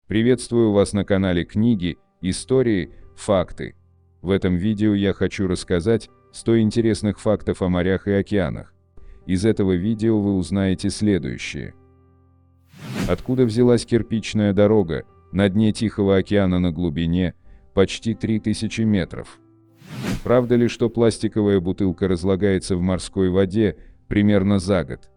Приветствую вас на канале Книги, Истории, Факты. В этом видео я хочу рассказать 100 интересных фактов о морях и океанах. Из этого видео вы узнаете следующее. Откуда взялась кирпичная дорога на дне Тихого океана на глубине почти 3000 метров? Правда ли, что пластиковая бутылка разлагается в морской воде примерно за год?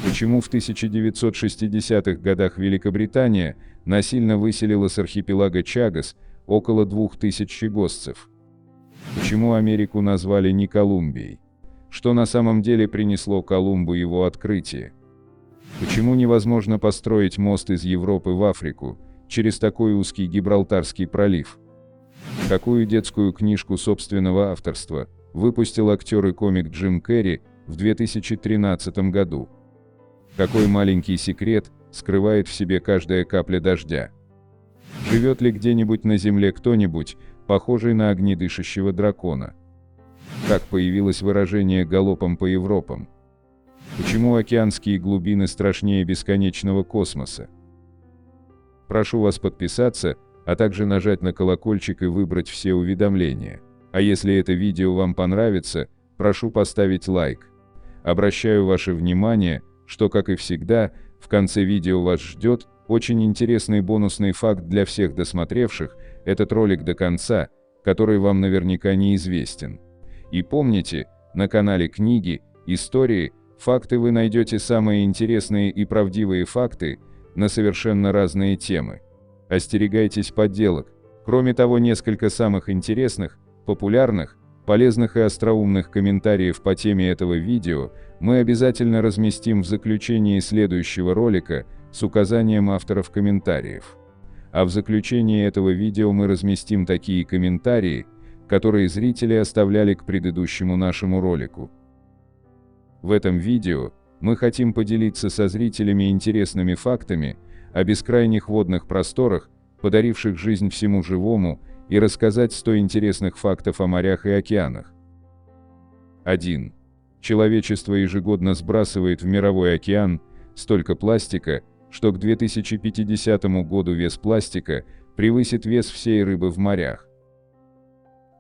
Почему в 1960-х годах Великобритания насильно выселила с архипелага Чагос около 2000 чагосцев? Почему Америку назвали не Колумбией? Что на самом деле принесло Колумбу его открытие? Почему невозможно построить мост из Европы в Африку через такой узкий Гибралтарский пролив? Какую детскую книжку собственного авторства выпустил актер и комик Джим Керри в 2013 году? Какой маленький секрет скрывает в себе каждая капля дождя? Живет ли где-нибудь на Земле кто-нибудь, похожий на огнедышащего дракона? Как появилось выражение «галопом по Европам»? Почему океанские глубины страшнее бесконечного космоса? Прошу вас подписаться, а также нажать на колокольчик и выбрать все уведомления. А если это видео вам понравится, прошу поставить лайк. Обращаю ваше внимание, что, как и всегда, в конце видео вас ждет очень интересный бонусный факт для всех досмотревших этот ролик до конца, который вам наверняка неизвестен. И помните, на канале Книги, Истории, Факты вы найдете самые интересные и правдивые факты на совершенно разные темы. Остерегайтесь подделок. Кроме того, несколько самых интересных, популярных, полезных и остроумных комментариев по теме этого видео мы обязательно разместим в заключении следующего ролика с указанием авторов комментариев. А в заключении этого видео мы разместим такие комментарии, которые зрители оставляли к предыдущему нашему ролику. В этом видео мы хотим поделиться со зрителями интересными фактами о бескрайних водных просторах, подаривших жизнь всему живому, и рассказать 100 интересных фактов о морях и океанах. 1. Человечество ежегодно сбрасывает в мировой океан столько пластика, что к 2050 году вес пластика превысит вес всей рыбы в морях.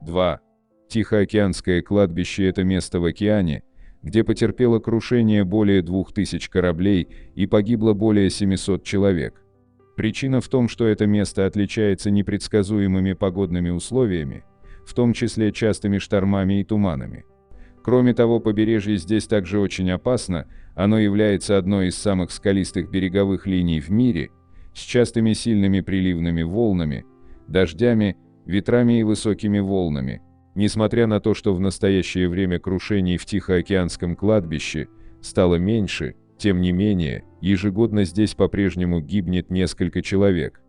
2. Тихоокеанское кладбище – это место в океане, где потерпело крушение более 2000 кораблей и погибло более 700 человек. Причина в том, что это место отличается непредсказуемыми погодными условиями, в том числе частыми штормами и туманами. Кроме того, побережье здесь также очень опасно, оно является одной из самых скалистых береговых линий в мире, с частыми сильными приливными волнами, дождями, ветрами и высокими волнами. Несмотря на то, что в настоящее время крушений в Тихоокеанском кладбище стало меньше, тем не менее, ежегодно здесь по-прежнему гибнет несколько человек.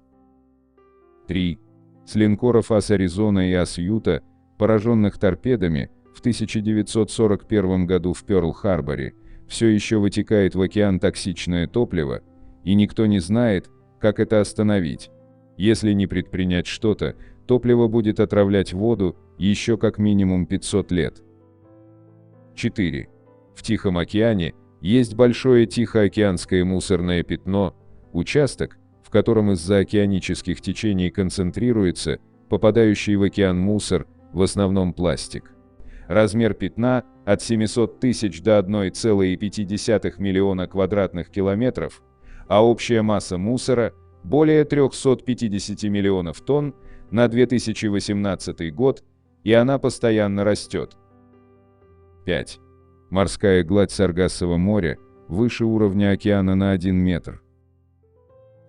3. С линкоров АС Аризона и АС Юта, пораженных торпедами, в 1941 году в Пёрл-Харборе, все еще вытекает в океан токсичное топливо, и никто не знает, как это остановить. Если не предпринять что-то, топливо будет отравлять воду еще как минимум 500 лет. 4. В Тихом океане есть большое Тихоокеанское мусорное пятно, участок, в котором из-за океанических течений концентрируется попадающий в океан мусор, в основном пластик. Размер пятна от 700 тысяч до 1,5 миллиона квадратных километров, а общая масса мусора более 350 миллионов тонн на 2018 год, и она постоянно растет. 5. Морская гладь Саргассово моря выше уровня океана на 1 метр.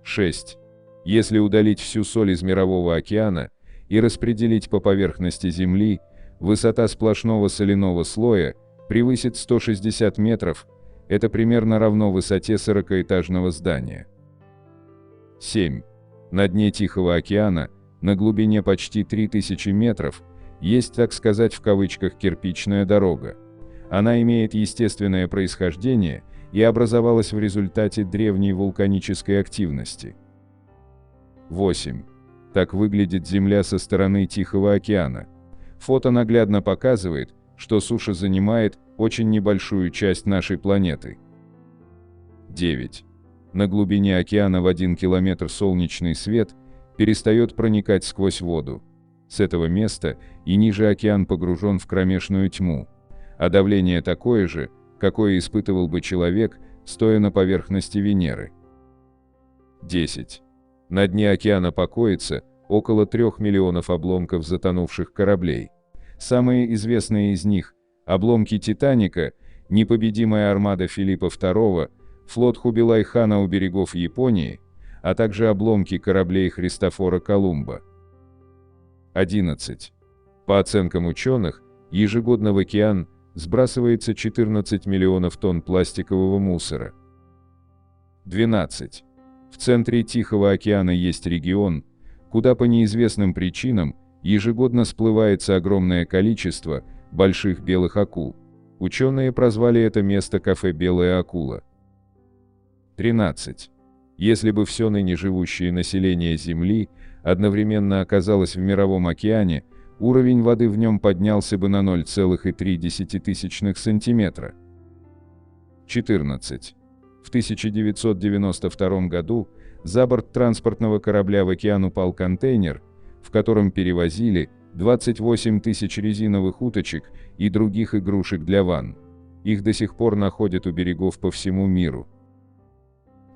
6. Если удалить всю соль из Мирового океана и распределить по поверхности Земли, высота сплошного соляного слоя превысит 160 метров, это примерно равно высоте 40-этажного здания. 7. На дне Тихого океана, на глубине почти 3000 метров, есть, так сказать в кавычках, кирпичная дорога. Она имеет естественное происхождение и образовалась в результате древней вулканической активности. 8. Так выглядит Земля со стороны Тихого океана. Фото наглядно показывает, что суша занимает очень небольшую часть нашей планеты. 9. На глубине океана в 1 километр солнечный свет перестает проникать сквозь воду. С этого места и ниже океан погружен в кромешную тьму, а давление такое же, какое испытывал бы человек, стоя на поверхности Венеры. 10. На дне океана покоится около 3 миллионов обломков затонувших кораблей. Самые известные из них – обломки «Титаника», непобедимая армада Филиппа II, флот Хубилай-хана у берегов Японии, а также обломки кораблей Христофора Колумба. 11. По оценкам ученых, ежегодно в океан сбрасывается 14 миллионов тонн пластикового мусора. 12. В центре Тихого океана есть регион, куда по неизвестным причинам ежегодно сплывается огромное количество больших белых акул. Ученые прозвали это место кафе «Белая акула». 13. Если бы все ныне живущее население Земли одновременно оказалось в Мировом океане, уровень воды в нем поднялся бы на 0,3 сантиметра. 14. В 1992 году за борт транспортного корабля в океан упал контейнер, в котором перевозили 28 тысяч резиновых уточек и других игрушек для ванн. Их до сих пор находят у берегов по всему миру.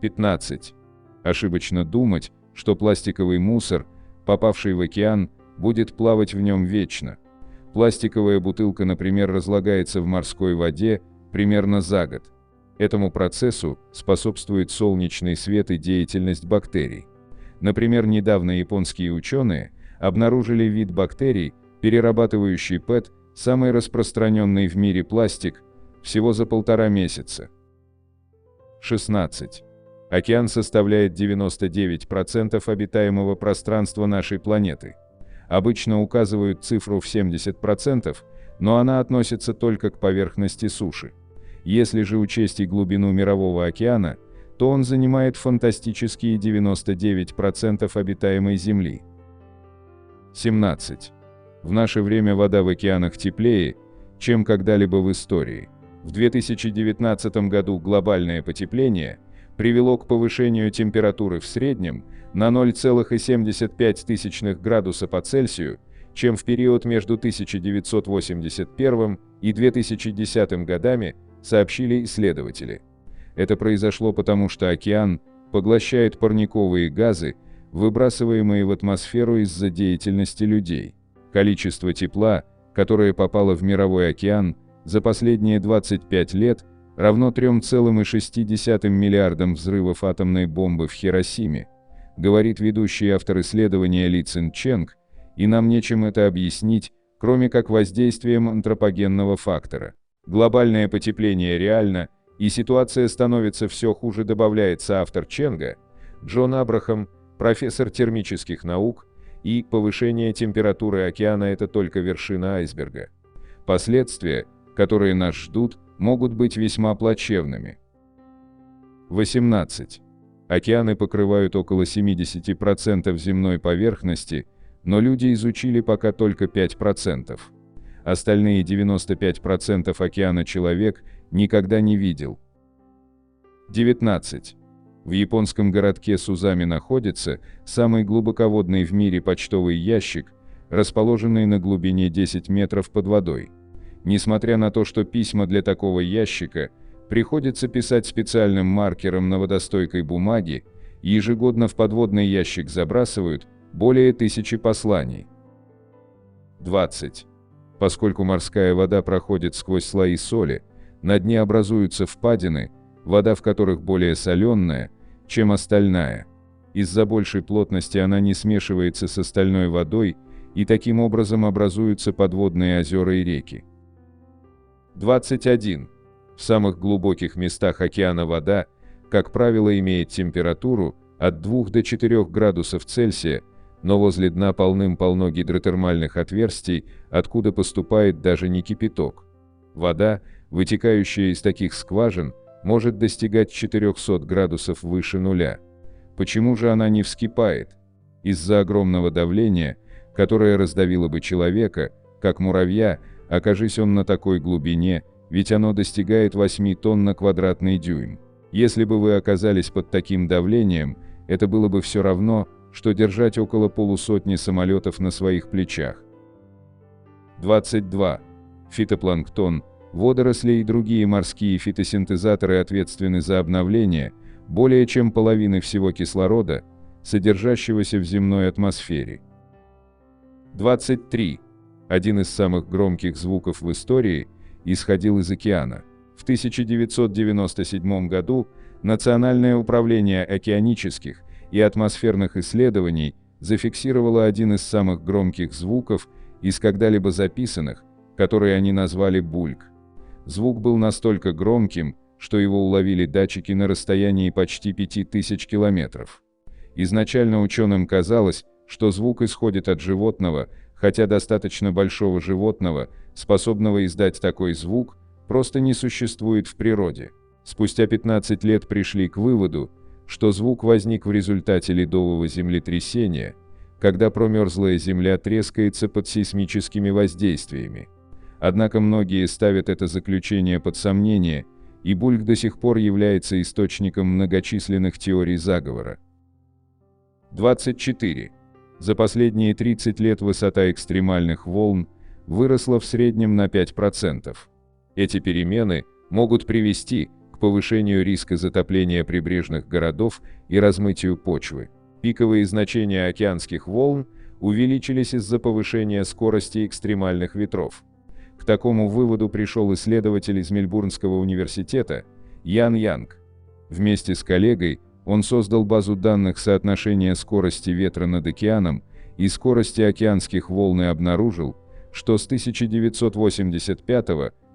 15. Ошибочно думать, что пластиковый мусор, попавший в океан, будет плавать в нем вечно. Пластиковая бутылка, например, разлагается в морской воде примерно за год. Этому процессу способствует солнечный свет и деятельность бактерий. Например, недавно японские ученые обнаружили вид бактерий, перерабатывающий ПЭТ, самый распространенный в мире пластик, всего за 1,5 месяца. 16. Океан составляет 99% обитаемого пространства нашей планеты. Обычно указывают цифру в 70%, но она относится только к поверхности суши. Если же учесть и глубину Мирового океана, то он занимает фантастические 99% обитаемой Земли. 17. В наше время вода в океанах теплее, чем когда-либо в истории. В 2019 году глобальное потепление привело к повышению температуры в среднем на 0,75 градуса по Цельсию, чем в период между 1981 и 2010 годами, сообщили исследователи. Это произошло потому, что океан поглощает парниковые газы, выбрасываемые в атмосферу из-за деятельности людей. Количество тепла, которое попало в Мировой океан за последние 25 лет, равно 3,6 миллиардам взрывов атомной бомбы в Хиросиме, говорит ведущий автор исследования Ли Цин Ченг, и нам нечем это объяснить, кроме как воздействием антропогенного фактора. Глобальное потепление реально, и ситуация становится все хуже, добавляет соавтор Ченга, Джон Абрахам, профессор термических наук, и повышение температуры океана – это только вершина айсберга. Последствия, которые нас ждут, могут быть весьма плачевными. 18. Океаны покрывают около 70% земной поверхности, но люди изучили пока только 5%. Остальные 95% океана человек никогда не видел. 19. В японском городке Сузами находится самый глубоководный в мире почтовый ящик, расположенный на глубине 10 метров под водой. Несмотря на то, что письма для такого ящика приходится писать специальным маркером на водостойкой бумаге, ежегодно в подводный ящик забрасывают более 1000 посланий. 20. Поскольку морская вода проходит сквозь слои соли, на дне образуются впадины, вода в которых более соленая, чем остальная. Из-за большей плотности она не смешивается с остальной водой, и таким образом образуются подводные озера и реки. 21. В самых глубоких местах океана вода, как правило, имеет температуру от 2 до 4 градусов Цельсия, но возле дна полным-полно гидротермальных отверстий, откуда поступает даже не кипяток. Вода, вытекающая из таких скважин, может достигать 400 градусов выше нуля. Почему же она не вскипает? Из-за огромного давления, которое раздавило бы человека, как муравья, окажись он на такой глубине, ведь оно достигает 8 тонн на квадратный дюйм. Если бы вы оказались под таким давлением, это было бы все равно, что держать около полусотни самолетов на своих плечах. 22. Фитопланктон, водоросли и другие морские фитосинтезаторы ответственны за обновление более чем половины всего кислорода, содержащегося в земной атмосфере. 23. Один из самых громких звуков в истории исходил из океана. В 1997 году Национальное управление океанических и атмосферных исследований зафиксировало один из самых громких звуков из когда-либо записанных, который они назвали «бульк». Звук был настолько громким, что его уловили датчики на расстоянии почти 5000 километров. Изначально ученым казалось, что звук исходит от животного, хотя достаточно большого животного, способного издать такой звук, просто не существует в природе. Спустя 15 лет пришли к выводу, что звук возник в результате ледового землетрясения, когда промерзлая земля трескается под сейсмическими воздействиями. Однако многие ставят это заключение под сомнение, и бульк до сих пор является источником многочисленных теорий заговора. 24. За последние 30 лет высота экстремальных волн выросла в среднем на 5%. Эти перемены могут привести к повышению риска затопления прибрежных городов и размытию почвы. Пиковые значения океанских волн увеличились из-за повышения скорости экстремальных ветров. К такому выводу пришел исследователь из Мельбурнского университета Ян Янг. Вместе с коллегой он создал базу данных соотношения скорости ветра над океаном и скорости океанских волн и обнаружил, что с 1985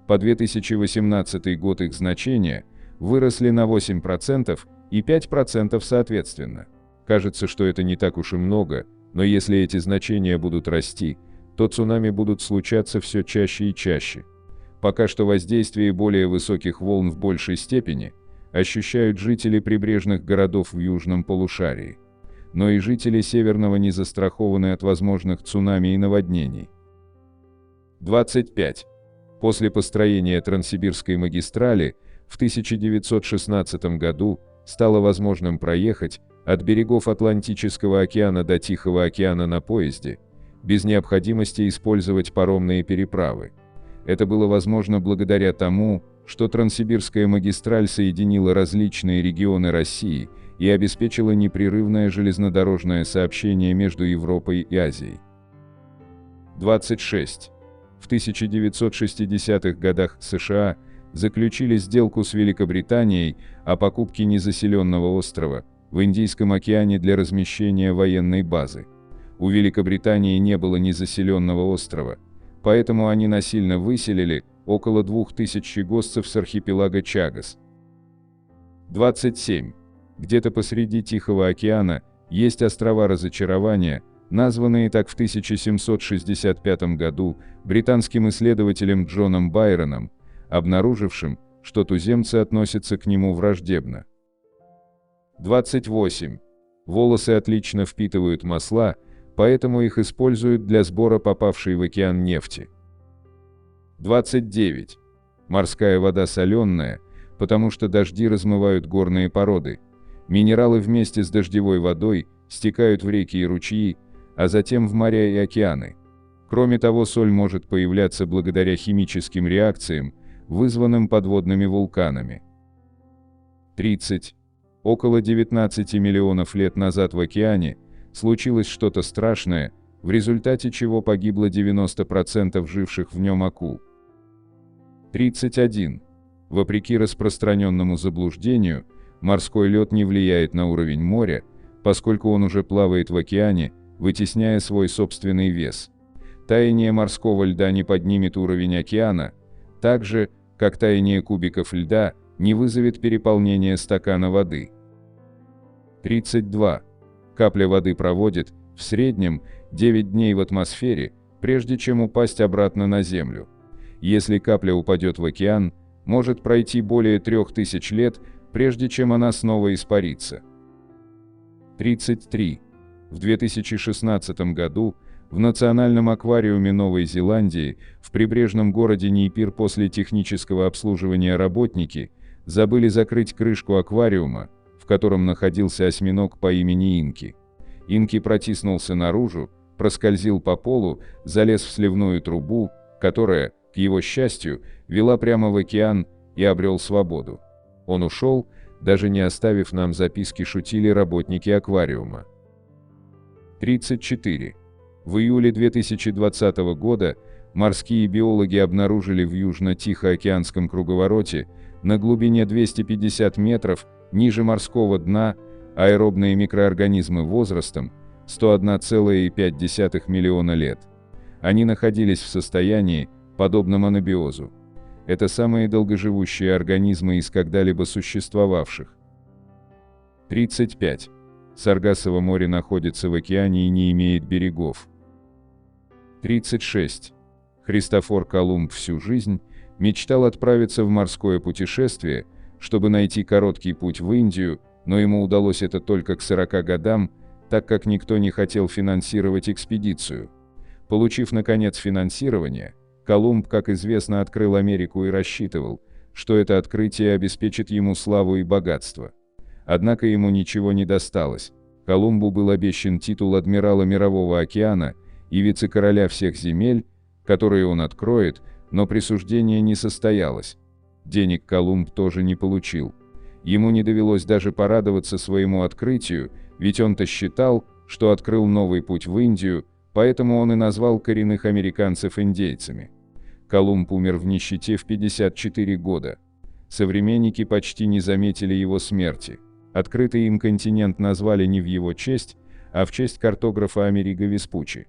по 2018 год их значения выросли на 8% и 5% соответственно. Кажется, что это не так уж и много, но если эти значения будут расти, то цунами будут случаться все чаще и чаще. Пока что воздействие более высоких волн в большей степени ощущают жители прибрежных городов в южном полушарии. Но и жители Северного не застрахованы от возможных цунами и наводнений. 25. После построения Транссибирской магистрали в 1916 году стало возможным проехать от берегов Атлантического океана до Тихого океана на поезде, без необходимости использовать паромные переправы. Это было возможно благодаря тому, что Транссибирская магистраль соединила различные регионы России и обеспечила непрерывное железнодорожное сообщение между Европой и Азией. 26. В 1960-х годах США заключили сделку с Великобританией о покупке незаселенного острова в Индийском океане для размещения военной базы. У Великобритании не было незаселенного острова, поэтому они насильно выселили около 2000 чагосцев с архипелага Чагос. 27. Где-то посреди Тихого океана есть острова разочарования, названные так в 1765 году британским исследователем Джоном Байроном, обнаружившим, что туземцы относятся к нему враждебно. 28. Волосы отлично впитывают масла, поэтому их используют для сбора попавшей в океан нефти. 29. Морская вода соленая, потому что дожди размывают горные породы. Минералы вместе с дождевой водой стекают в реки и ручьи, а затем в моря и океаны. Кроме того, соль может появляться благодаря химическим реакциям, вызванным подводными вулканами. 30. Около 19 миллионов лет назад в океане случилось что-то страшное, в результате чего погибло 90% живших в нем акул. 31. Вопреки распространенному заблуждению, морской лед не влияет на уровень моря, поскольку он уже плавает в океане, вытесняя свой собственный вес. Таяние морского льда не поднимет уровень океана, так же, как таяние кубиков льда не вызовет переполнения стакана воды. 32. Капля воды проводит, в среднем, 9 дней в атмосфере, прежде чем упасть обратно на Землю. Если капля упадет в океан, может пройти более 3000 лет, прежде чем она снова испарится. 33. В 2016 году в Национальном аквариуме Новой Зеландии в прибрежном городе Нейпир после технического обслуживания работники Забыли закрыть крышку аквариума, в котором находился осьминог по имени Инки. Инки протиснулся наружу, проскользил по полу, залез в сливную трубу, которая, к его счастью, вела прямо в океан, и обрел свободу. Он ушел, даже не оставив нам записки, шутили работники аквариума. 34. В июле 2020 года морские биологи обнаружили в Южно-Тихоокеанском круговороте на глубине 250 метров ниже морского дна аэробные микроорганизмы возрастом 101,5 миллиона лет. Они находились в состоянии, подобном анабиозу. Это самые долгоживущие организмы из когда-либо существовавших. 35. Саргассово море находится в океане и не имеет берегов. 36. Христофор Колумб всю жизнь мечтал отправиться в морское путешествие, чтобы найти короткий путь в Индию, но ему удалось это только к 40 годам, так как никто не хотел финансировать экспедицию. Получив, наконец, финансирование, Колумб, как известно, открыл Америку и рассчитывал, что это открытие обеспечит ему славу и богатство. Однако ему ничего не досталось. Колумбу был обещан титул адмирала Мирового океана и вице-короля всех земель, которые он откроет, но присуждение не состоялось. Денег Колумб тоже не получил. Ему не довелось даже порадоваться своему открытию, ведь он-то считал, что открыл новый путь в Индию, поэтому он и назвал коренных американцев индейцами. Колумб умер в нищете в 54 года. Современники почти не заметили его смерти. Открытый им континент назвали не в его честь, а в честь картографа Америго Веспуччи.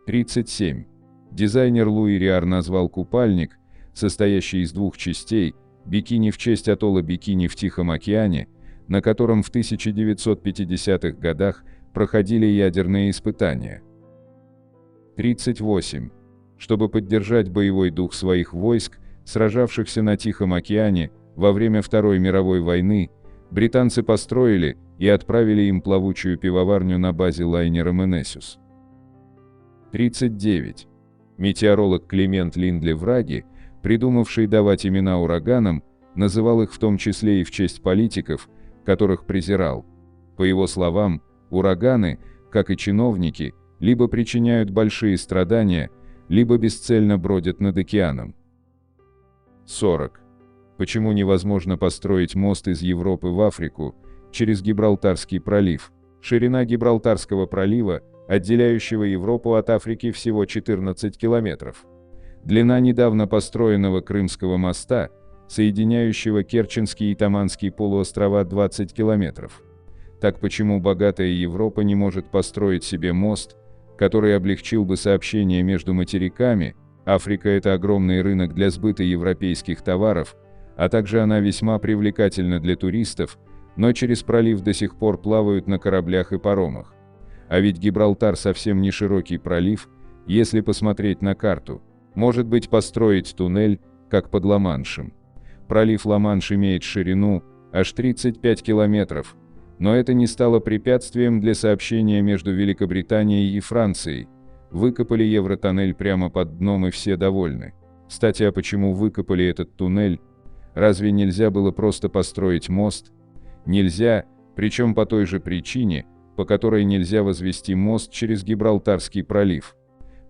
37. Дизайнер Луи Риар назвал купальник, состоящий из двух частей, бикини в честь атолла Бикини в Тихом океане, на котором в 1950-х годах проходили ядерные испытания. 38. Чтобы поддержать боевой дух своих войск, сражавшихся на Тихом океане во время Второй мировой войны, британцы построили и отправили им плавучую пивоварню на базе лайнера «Менесюс». 39. Метеоролог Климент Линдли Враги, придумавший давать имена ураганам, называл их в том числе и в честь политиков, которых презирал. По его словам, ураганы, как и чиновники, либо причиняют большие страдания, либо бесцельно бродят над океаном. 40. Почему невозможно построить мост из Европы в Африку через Гибралтарский пролив? Ширина Гибралтарского пролива, отделяющего Европу от Африки, всего 14 километров. Длина недавно построенного Крымского моста, соединяющего Керченский и Таманский полуострова, 20 километров. Так почему богатая Европа не может построить себе мост, который облегчил бы сообщение между материками? Африка – это огромный рынок для сбыта европейских товаров, а также она весьма привлекательна для туристов, но через пролив до сих пор плавают на кораблях и паромах. А ведь Гибралтар совсем не широкий пролив, если посмотреть на карту. Может быть, построить туннель, как под Ла-Маншем. Пролив Ла-Манш имеет ширину аж 35 километров, но это не стало препятствием для сообщения между Великобританией и Францией. Выкопали Евротоннель прямо под дном, и все довольны. Кстати, а почему выкопали этот туннель? Разве нельзя было просто построить мост? Нельзя, причем по той же причине, по которой нельзя возвести мост через Гибралтарский пролив.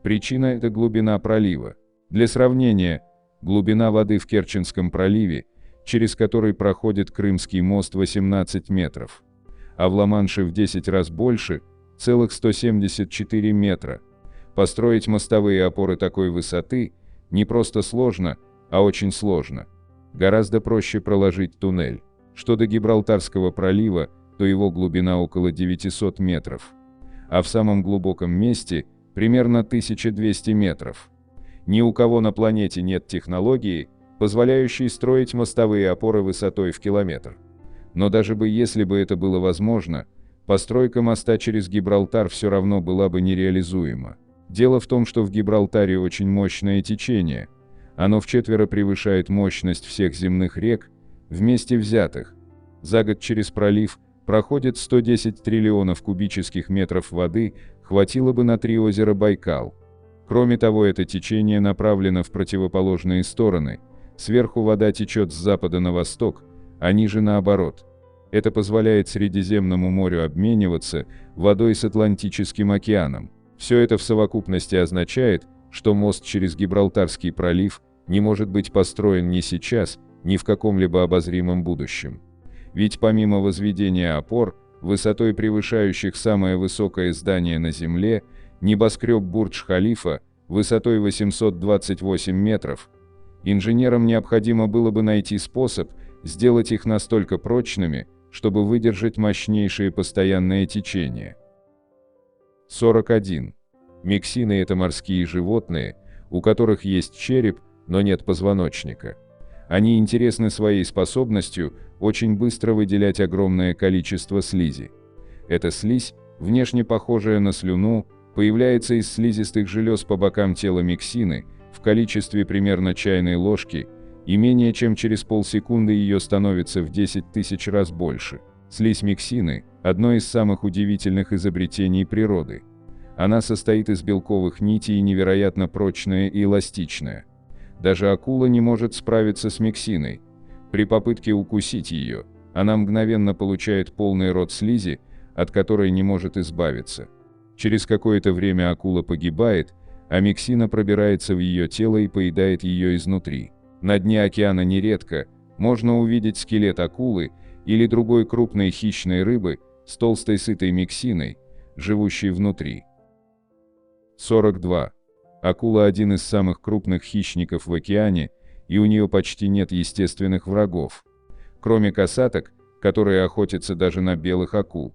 Причина – это глубина пролива. Для сравнения, глубина воды в Керченском проливе, через который проходит Крымский мост, 18 метров. А в Ла-Манше в 10 раз больше, целых 174 метра. Построить мостовые опоры такой высоты не просто сложно, а очень сложно. Гораздо проще проложить туннель. Что до Гибралтарского пролива, то его глубина около 900 метров. А в самом глубоком месте примерно 1200 метров. Ни у кого на планете нет технологии, позволяющей строить мостовые опоры высотой в километр. Но даже если бы это было возможно, постройка моста через Гибралтар все равно была бы нереализуема. Дело в том, что в Гибралтаре очень мощное течение. Оно вчетверо превышает мощность всех земных рек, вместе взятых. За год через пролив проходит 110 триллионов кубических метров воды, хватило бы на 3 озера Байкал. Кроме того, это течение направлено в противоположные стороны, Сверху вода течет с запада на восток, а ниже наоборот. Это позволяет Средиземному морю обмениваться водой с Атлантическим океаном. Все это в совокупности означает, что мост через Гибралтарский пролив не может быть построен ни сейчас, ни в каком-либо обозримом будущем. Ведь помимо возведения опор, высотой превышающих самое высокое здание на Земле, небоскреб Бурдж-Халифа, высотой 828 метров, инженерам необходимо было бы найти способ сделать их настолько прочными, чтобы выдержать мощнейшие постоянные течения. 41. Мексины – это морские животные, у которых есть череп, но нет позвоночника. Они интересны своей способностью очень быстро выделять огромное количество слизи. Эта слизь, внешне похожая на слюну, появляется из слизистых желез по бокам тела мексины в количестве примерно чайной ложки, и менее чем через полсекунды ее становится в 10 тысяч раз больше. Слизь мексины – одно из самых удивительных изобретений природы. Она состоит из белковых нитей и невероятно прочная и эластичная. Даже акула не может справиться с мексиной. При попытке укусить ее, она мгновенно получает полный рот слизи, от которой не может избавиться. Через какое-то время акула погибает, а мексина пробирается в ее тело и поедает ее изнутри. На дне океана нередко можно увидеть скелет акулы или другой крупной хищной рыбы с толстой сытой мексиной, живущей внутри. 42. Акула – один из самых крупных хищников в океане, и у нее почти нет естественных врагов. Кроме касаток, которые охотятся даже на белых акул.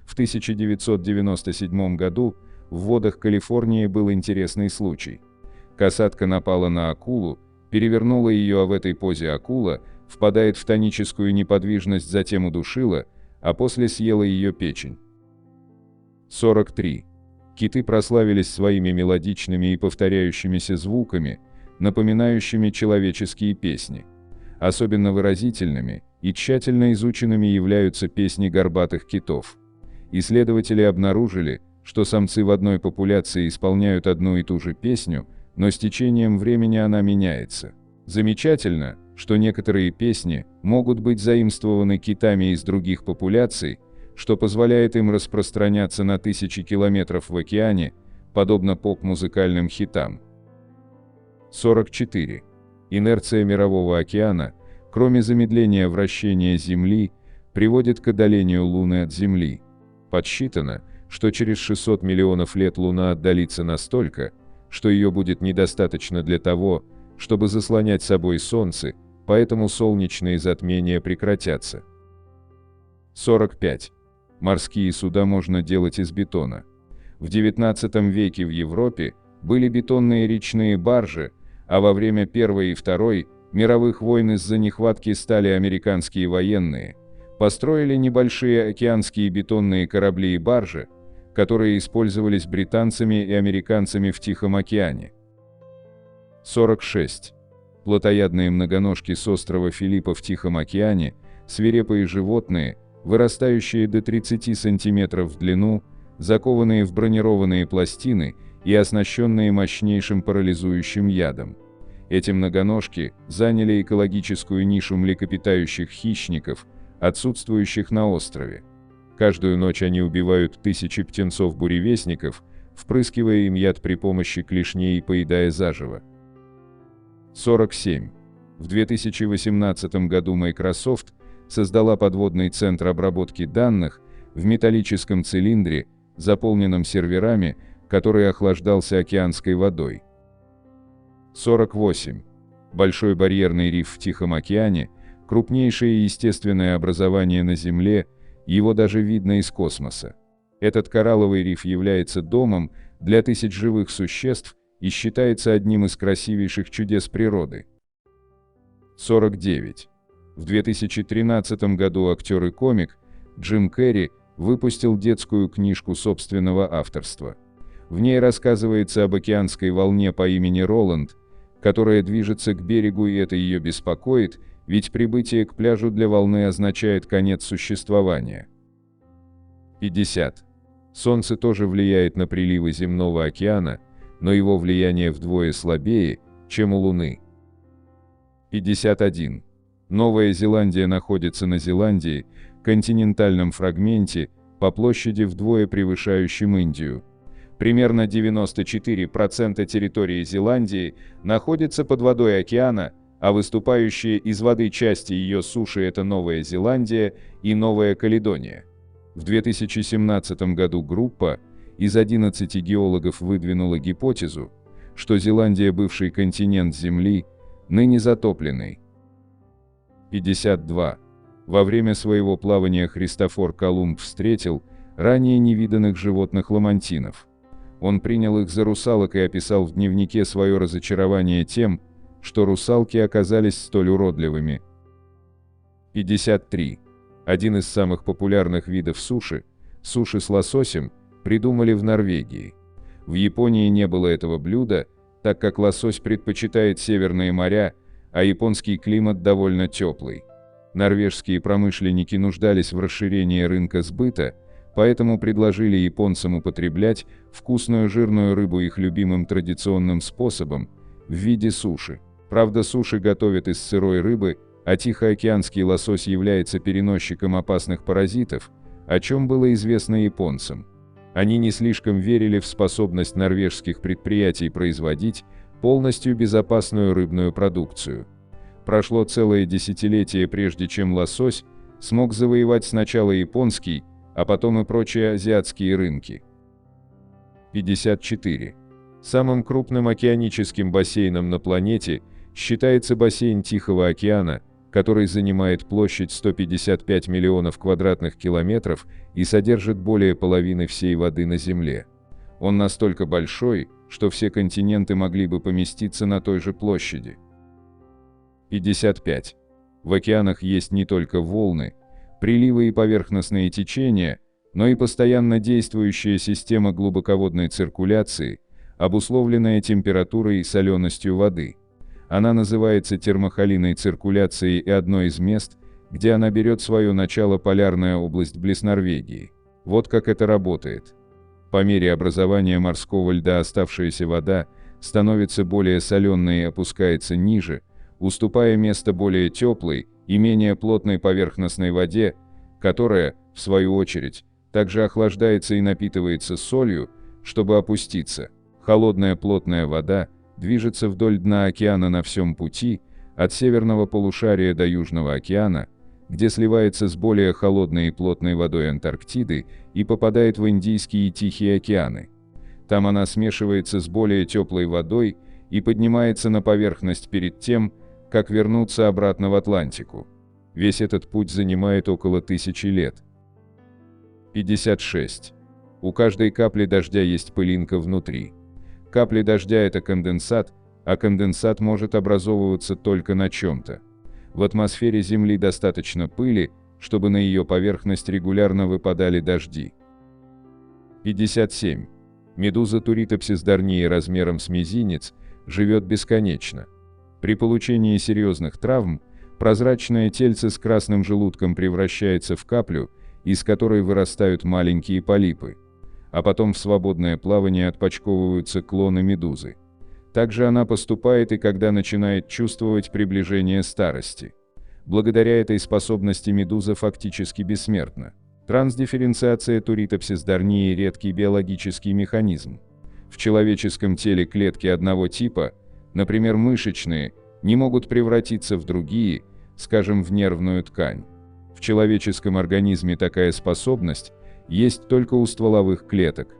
В 1997 году в водах Калифорнии был интересный случай. Касатка напала на акулу, перевернула ее, а в этой позе акула впадает в тоническую неподвижность, затем удушила, а после съела ее печень. 43. Киты прославились своими мелодичными и повторяющимися звуками, напоминающими человеческие песни. Особенно выразительными и тщательно изученными являются песни горбатых китов. Исследователи обнаружили, что самцы в одной популяции исполняют одну и ту же песню, но с течением времени она меняется. Замечательно, что некоторые песни могут быть заимствованы китами из других популяций, что позволяет им распространяться на тысячи километров в океане, подобно поп-музыкальным хитам. 44. Инерция Мирового океана, кроме замедления вращения Земли, приводит к отдалению Луны от Земли. Подсчитано, что через 600 миллионов лет Луна отдалится настолько, что ее будет недостаточно для того, чтобы заслонять собой Солнце, поэтому солнечные затмения прекратятся. 45. Морские суда можно делать из бетона. В XIX веке в Европе были бетонные речные баржи, а во время Первой и Второй мировых войн из-за нехватки стали американские военные построили небольшие океанские бетонные корабли и баржи, которые использовались британцами и американцами в Тихом океане. 46. Плотоядные многоножки с острова Филиппа в Тихом океане, свирепые животные, вырастающие до 30 см в длину, закованные в бронированные пластины и оснащенные мощнейшим парализующим ядом. Эти многоножки заняли экологическую нишу млекопитающих хищников, отсутствующих на острове. Каждую ночь они убивают тысячи птенцов-буревестников, впрыскивая им яд при помощи клешней и поедая заживо. 47. В 2018 году Microsoft создала подводный центр обработки данных в металлическом цилиндре, заполненном серверами, который охлаждался океанской водой. 48. Большой барьерный риф в Тихом океане – крупнейшее естественное образование на Земле, его даже видно из космоса. Этот коралловый риф является домом для тысяч живых существ и считается одним из красивейших чудес природы. 49. В 2013 году актер и комик Джим Керри выпустил детскую книжку собственного авторства. В ней рассказывается об океанской волне по имени Роланд, которая движется к берегу, и это ее беспокоит, ведь прибытие к пляжу для волны означает конец существования. 50. Солнце тоже влияет на приливы земного океана, но его влияние вдвое слабее, чем у Луны. 51. Новая Зеландия находится на Зеландии, континентальном фрагменте, по площади вдвое превышающем Индию. Примерно 94% территории Зеландии находится под водой океана, а выступающие из воды части ее суши – это Новая Зеландия и Новая Каледония. В 2017 году группа из 11 геологов выдвинула гипотезу, что Зеландия – бывший континент Земли, ныне затопленный. 52. Во время своего плавания Христофор Колумб встретил ранее невиданных животных ламантинов. Он принял их за русалок и описал в дневнике свое разочарование тем, что русалки оказались столь уродливыми. 53. Один из самых популярных видов суши с лососем, придумали в Норвегии. В Японии не было этого блюда, так как лосось предпочитает северные моря, а японский климат довольно теплый. Норвежские промышленники нуждались в расширении рынка сбыта, поэтому предложили японцам употреблять вкусную жирную рыбу их любимым традиционным способом в виде суши. Правда, суши готовят из сырой рыбы, а тихоокеанский лосось является переносчиком опасных паразитов, о чем было известно японцам. Они не слишком верили в способность норвежских предприятий производить полностью безопасную рыбную продукцию. Прошло целое десятилетие, прежде чем лосось смог завоевать сначала японский, а потом и прочие азиатские рынки. 54. Самым крупным океаническим бассейном на планете считается бассейн Тихого океана, который занимает площадь 155 миллионов квадратных километров и содержит более половины всей воды на Земле. Он настолько большой, что все континенты могли бы поместиться на той же площади. 55. В океанах есть не только волны, приливы и поверхностные течения, но и постоянно действующая система глубоководной циркуляции, обусловленная температурой и соленостью воды. Она называется термохолийной циркуляцией, и одно из мест, где она берет свое начало, полярная область близ Норвегии. Вот как это работает. По мере образования морского льда оставшаяся вода становится более соленой и опускается ниже, уступая место более теплой и менее плотной поверхностной воде, которая, в свою очередь, также охлаждается и напитывается солью, чтобы опуститься. Холодная плотная вода движется вдоль дна океана на всем пути, от северного полушария до Южного океана, где сливается с более холодной и плотной водой Антарктиды и попадает в Индийский и Тихий океаны. Там она смешивается с более теплой водой и поднимается на поверхность перед тем, как вернуться обратно в Атлантику. Весь этот путь занимает около 1000 лет. 56. У каждой капли дождя есть пылинка внутри. Капли дождя – это конденсат, а конденсат может образовываться только на чем-то. В атмосфере Земли достаточно пыли, чтобы на ее поверхность регулярно выпадали дожди. 57. Медуза Туритопсис дарнии размером с мизинец живет бесконечно. При получении серьезных травм прозрачное тельце с красным желудком превращается в каплю, из которой вырастают маленькие полипы, а потом в свободное плавание отпочковываются клоны медузы. Также она поступает и когда начинает чувствовать приближение старости. Благодаря этой способности медуза фактически бессмертна. Трансдифференциация Туритопсис дарнии – редкий биологический механизм. В человеческом теле клетки одного типа, например, мышечные, не могут превратиться в другие, скажем, в нервную ткань. В человеческом организме такая способность есть только у стволовых клеток.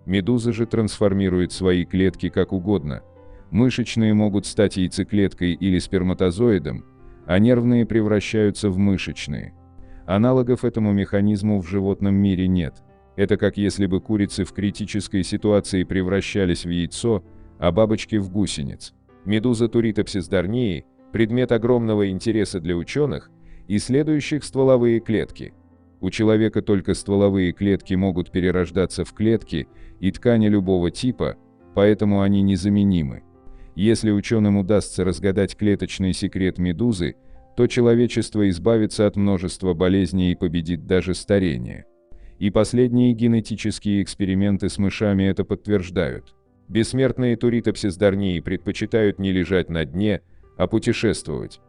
Медуза же трансформирует свои клетки как угодно. Мышечные могут стать яйцеклеткой или сперматозоидом, а нервные превращаются в мышечные. Аналогов этому механизму в животном мире нет. Это как если бы курицы в критической ситуации превращались в яйцо, а бабочки в гусениц. Медуза Туритопсис дарнии – предмет огромного интереса для ученых, исследующих стволовые клетки. У человека только стволовые клетки могут перерождаться в клетки и ткани любого типа, поэтому они незаменимы. Если ученым удастся разгадать клеточный секрет медузы, то человечество избавится от множества болезней и победит даже старение. И последние генетические эксперименты с мышами это подтверждают. Бессмертные Туритопсис дарнии предпочитают не лежать на дне, а путешествовать.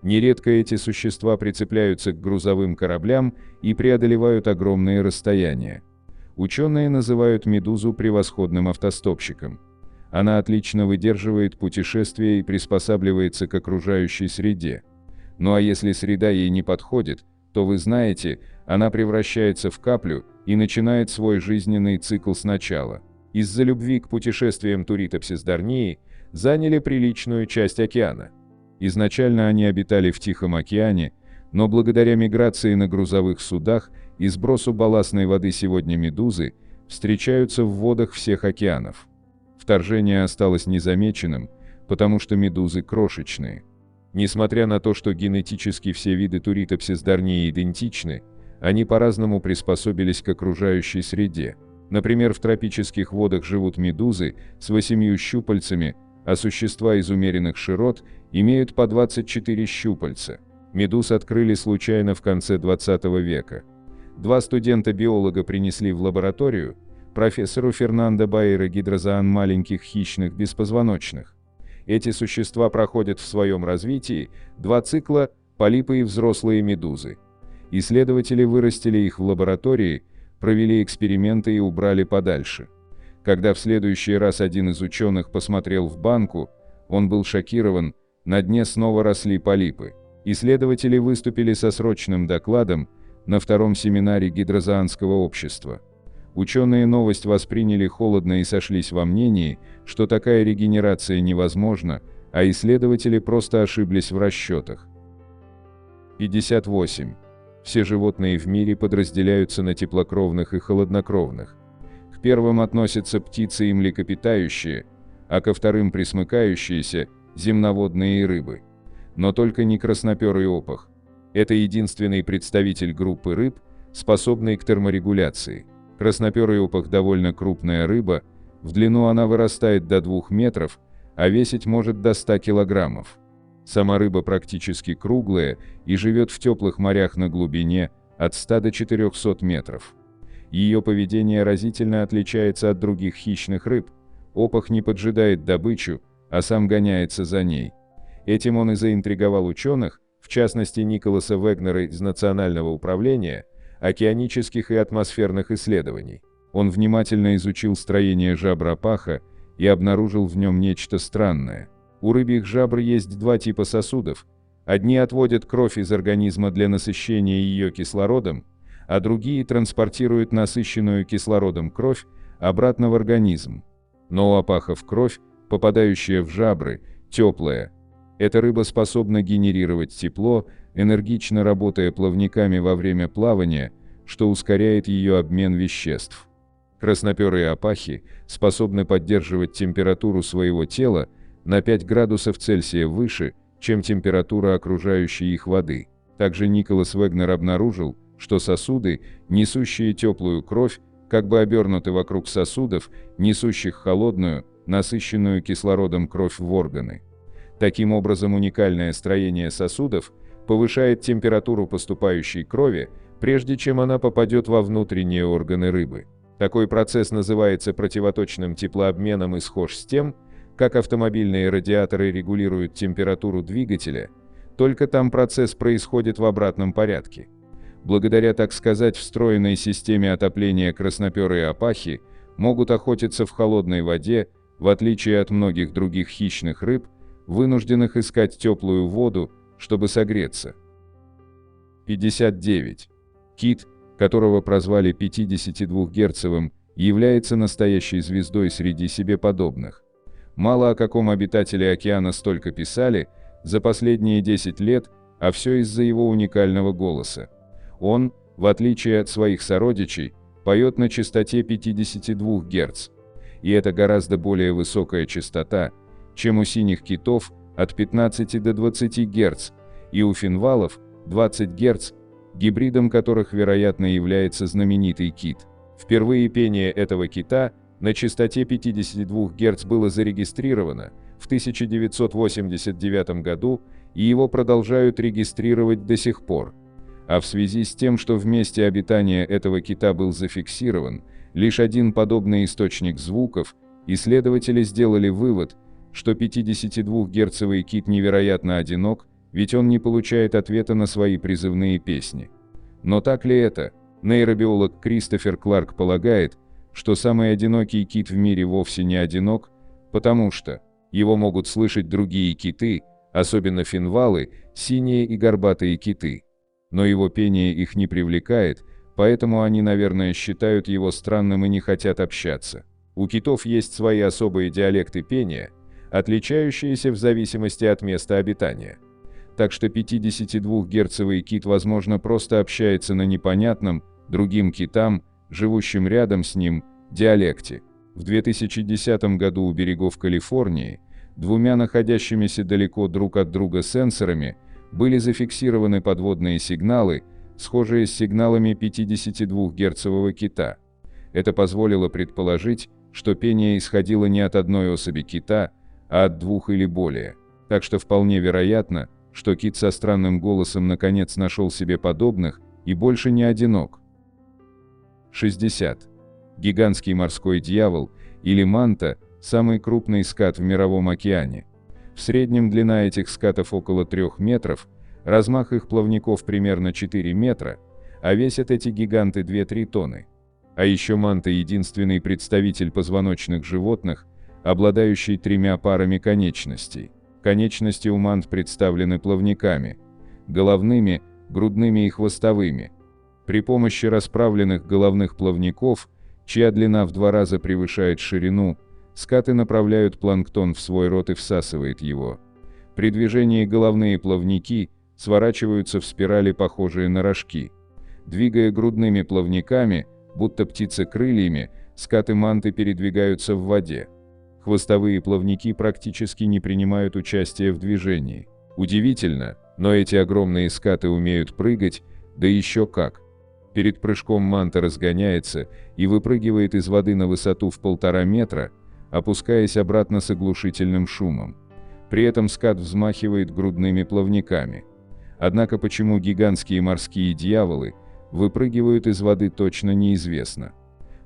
Нередко эти существа прицепляются к грузовым кораблям и преодолевают огромные расстояния. Ученые называют медузу превосходным автостопщиком. Она отлично выдерживает путешествия и приспосабливается к окружающей среде. Ну а если среда ей не подходит, то вы знаете, она превращается в каплю и начинает свой жизненный цикл сначала. Из-за любви к путешествиям Туритопсис дарнии заняли приличную часть океана. Изначально они обитали в Тихом океане, но благодаря миграции на грузовых судах и сбросу балластной воды сегодня медузы встречаются в водах всех океанов. Вторжение осталось незамеченным, потому что медузы крошечные. Несмотря на то, что генетически все виды Туритопсис дарнии идентичны, они по-разному приспособились к окружающей среде. Например, в тропических водах живут медузы с 8 щупальцами, а существа из умеренных широт имеют по 24 щупальца. Медуз открыли случайно в конце 20 века. Два студента-биолога принесли в лабораторию профессору Фернандо Байера гидрозоан маленьких хищных беспозвоночных. Эти существа проходят в своем развитии два цикла – полипы и взрослые медузы. Исследователи вырастили их в лаборатории, провели эксперименты и убрали подальше. Когда в следующий раз один из ученых посмотрел в банку, он был шокирован, на дне снова росли полипы. Исследователи выступили со срочным докладом на втором семинаре гидрозоанского общества. Ученые новость восприняли холодно и сошлись во мнении, что такая регенерация невозможна, а исследователи просто ошиблись в расчетах. 58. Все животные в мире подразделяются на теплокровных и холоднокровных. К первым относятся птицы и млекопитающие, а ко вторым пресмыкающиеся – земноводные и рыбы. Но только не красноперый опах. Это единственный представитель группы рыб, способный к терморегуляции. Красноперый опах довольно крупная рыба, в длину она вырастает до 2 метров, а весить может до 100 килограммов. Сама рыба практически круглая и живет в теплых морях на глубине от 100 до 400 метров. Ее поведение разительно отличается от других хищных рыб. Опах не поджидает добычу, а сам гоняется за ней. Этим он и заинтриговал ученых, в частности Николаса Вегнера из Национального управления океанических и атмосферных исследований. Он внимательно изучил строение жабр опаха и обнаружил в нем нечто странное. У рыбьих жабр есть два типа сосудов. Одни отводят кровь из организма для насыщения ее кислородом, а другие транспортируют насыщенную кислородом кровь обратно в организм. Но у опахов кровь, попадающая в жабры, теплая. Эта рыба способна генерировать тепло, энергично работая плавниками во время плавания, что ускоряет ее обмен веществ. Красноперые опахи способны поддерживать температуру своего тела на 5 градусов Цельсия выше, чем температура окружающей их воды. Также Николас Вегнер обнаружил, что сосуды, несущие теплую кровь, как бы обернуты вокруг сосудов, несущих холодную, насыщенную кислородом кровь в органы. Таким образом, уникальное строение сосудов повышает температуру поступающей крови, прежде чем она попадет во внутренние органы рыбы. Такой процесс называется противоточным теплообменом и схож с тем, как автомобильные радиаторы регулируют температуру двигателя, только там процесс происходит в обратном порядке. Благодаря, так сказать, встроенной системе отопления красноперые опахи могут охотиться в холодной воде, в отличие от многих других хищных рыб, вынужденных искать теплую воду, чтобы согреться. 59. Кит, которого прозвали 52-герцовым, является настоящей звездой среди себе подобных. Мало о каком обитателе океана столько писали за последние 10 лет, а все из-за его уникального голоса. Он, в отличие от своих сородичей, поет на частоте 52 Гц. И это гораздо более высокая частота, чем у синих китов от 15 до 20 Гц, и у финвалов 20 Гц, гибридом которых, вероятно, является знаменитый кит. Впервые пение этого кита на частоте 52 Гц было зарегистрировано в 1989 году, и его продолжают регистрировать до сих пор. А в связи с тем, что в месте обитания этого кита был зафиксирован лишь один подобный источник звуков, исследователи сделали вывод, что 52-герцовый кит невероятно одинок, ведь он не получает ответа на свои призывные песни. Но так ли это? Нейробиолог Кристофер Кларк полагает, что самый одинокий кит в мире вовсе не одинок, потому что его могут слышать другие киты, особенно финвалы, синие и горбатые киты. Но его пение их не привлекает, поэтому они, наверное, считают его странным и не хотят общаться. У китов есть свои особые диалекты пения, отличающиеся в зависимости от места обитания. Так что 52-герцовый кит, возможно, просто общается на непонятном, другим китам, живущим рядом с ним, диалекте. В 2010 году у берегов Калифорнии, двумя находящимися далеко друг от друга сенсорами, были зафиксированы подводные сигналы, схожие с сигналами 52-герцового кита. Это позволило предположить, что пение исходило не от одной особи кита, а от двух или более. Так что вполне вероятно, что кит со странным голосом наконец нашел себе подобных и больше не одинок. 60. Гигантский морской дьявол, или манта, самый крупный скат в Мировом океане. В среднем длина этих скатов около 3 метров, размах их плавников примерно 4 метра, а весят эти гиганты 2-3 тонны. А еще манта — единственный представитель позвоночных животных, обладающий 3 парами конечностей. Конечности у мант представлены плавниками – головными, грудными и хвостовыми. При помощи расправленных головных плавников, чья длина в 2 раза превышает ширину, скаты направляют планктон в свой рот и всасывает его. При движении головные плавники сворачиваются в спирали, похожие на рожки. Двигая грудными плавниками, будто птицы крыльями, скаты-манты передвигаются в воде. Хвостовые плавники практически не принимают участия в движении. Удивительно, но эти огромные скаты умеют прыгать, да еще как. Перед прыжком манта разгоняется и выпрыгивает из воды на высоту в 1,5 метра, опускаясь обратно с оглушительным шумом. При этом скат взмахивает грудными плавниками. Однако почему гигантские морские дьяволы выпрыгивают из воды, точно неизвестно.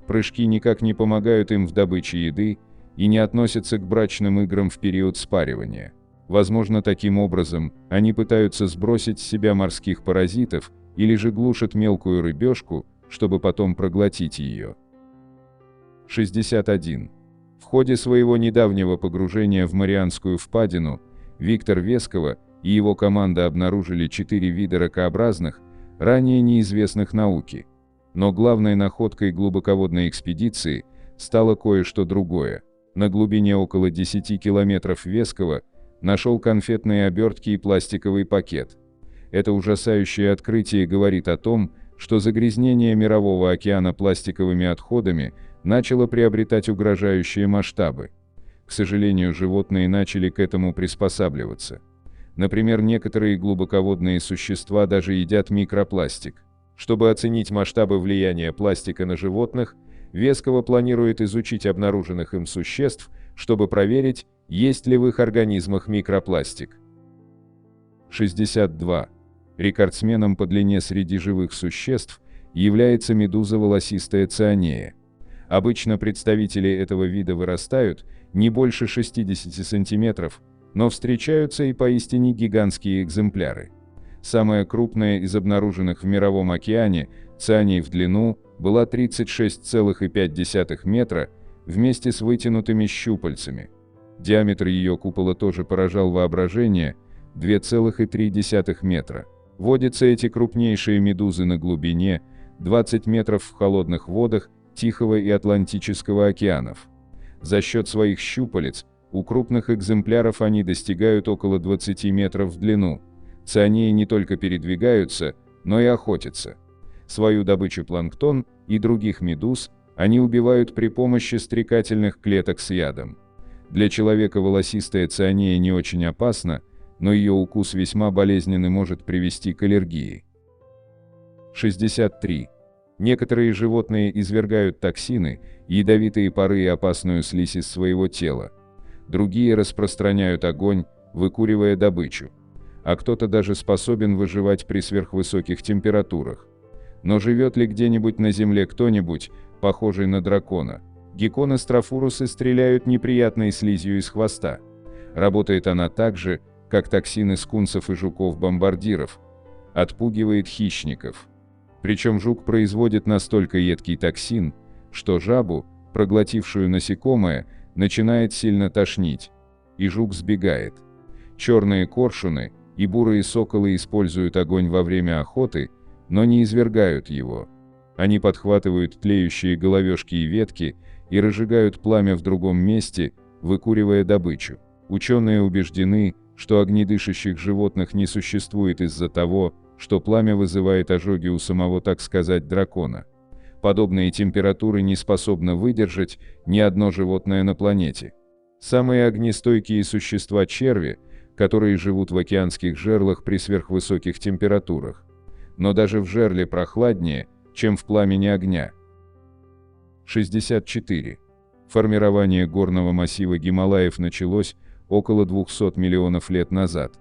Прыжки никак не помогают им в добыче еды и не относятся к брачным играм в период спаривания. Возможно, таким образом они пытаются сбросить с себя морских паразитов или же глушат мелкую рыбешку, чтобы потом проглотить ее. 61. В ходе своего недавнего погружения в Марианскую впадину Виктор Вескова и его команда обнаружили 4 вида ракообразных, ранее неизвестных науке. Но главной находкой глубоководной экспедиции стало кое-что другое. На глубине около 10 километров Вескова нашел конфетные обертки и пластиковый пакет. Это ужасающее открытие говорит о том, что загрязнение Мирового океана пластиковыми отходами начало приобретать угрожающие масштабы. К сожалению, животные начали к этому приспосабливаться. Например, некоторые глубоководные существа даже едят микропластик. Чтобы оценить масштабы влияния пластика на животных, Вескова планирует изучить обнаруженных им существ, чтобы проверить, есть ли в их организмах микропластик. 62. Рекордсменом по длине среди живых существ является медуза волосистая цианея. Обычно представители этого вида вырастают не больше 60 сантиметров, но встречаются и поистине гигантские экземпляры. Самая крупная из обнаруженных в Мировом океане, цианей в длину, была 36,5 метра вместе с вытянутыми щупальцами. Диаметр ее купола тоже поражал воображение – 2,3 метра. Водятся эти крупнейшие медузы на глубине 20 метров в холодных водах Тихого и Атлантического океанов. За счет своих щупалец у крупных экземпляров они достигают около 20 метров в длину. Цианеи не только передвигаются, но и охотятся. Свою добычу планктон и других медуз они убивают при помощи стрекательных клеток с ядом. Для человека волосистая цианея не очень опасна, но ее укус весьма болезненный, может привести к аллергии. 63. Некоторые животные извергают токсины, ядовитые пары и опасную слизь из своего тела. Другие распространяют огонь, выкуривая добычу. А кто-то даже способен выживать при сверхвысоких температурах. Но живет ли где-нибудь на Земле кто-нибудь, похожий на дракона? Гекконы-строфурусы стреляют неприятной слизью из хвоста. Работает она так же, как токсины скунсов и жуков-бомбардиров. Отпугивает хищников. Причем жук производит настолько едкий токсин, что жабу, проглотившую насекомое, начинает сильно тошнить, и жук сбегает. Черные коршуны и бурые соколы используют огонь во время охоты, но не извергают его. Они подхватывают тлеющие головешки и ветки и разжигают пламя в другом месте, выкуривая добычу. Ученые убеждены, что огнедышащих животных не существует из-за того, что пламя вызывает ожоги у самого, так сказать, дракона. Подобные температуры не способно выдержать ни одно животное на планете. Самые огнестойкие существа – черви, которые живут в океанских жерлах при сверхвысоких температурах. Но даже в жерле прохладнее, чем в пламени огня. 64. Формирование горного массива Гималаев началось около 200 миллионов лет назад.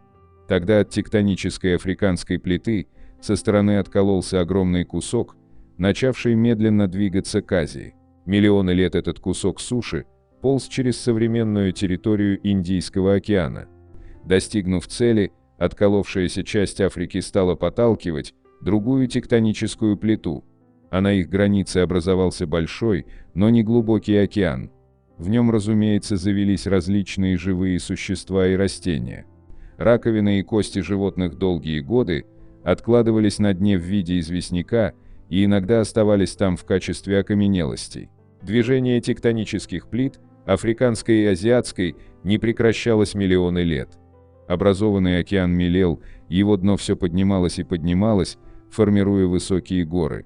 Тогда от тектонической африканской плиты со стороны откололся огромный кусок, начавший медленно двигаться к Азии. Миллионы лет этот кусок суши полз через современную территорию Индийского океана. Достигнув цели, отколовшаяся часть Африки стала подталкивать другую тектоническую плиту, а на их границе образовался большой, но не глубокий океан. В нем, разумеется, завелись различные живые существа и растения. Раковины и кости животных долгие годы откладывались на дне в виде известняка и иногда оставались там в качестве окаменелостей. Движение тектонических плит, африканской и азиатской, не прекращалось миллионы лет. Образованный океан мелел, его дно все поднималось и поднималось, формируя высокие горы.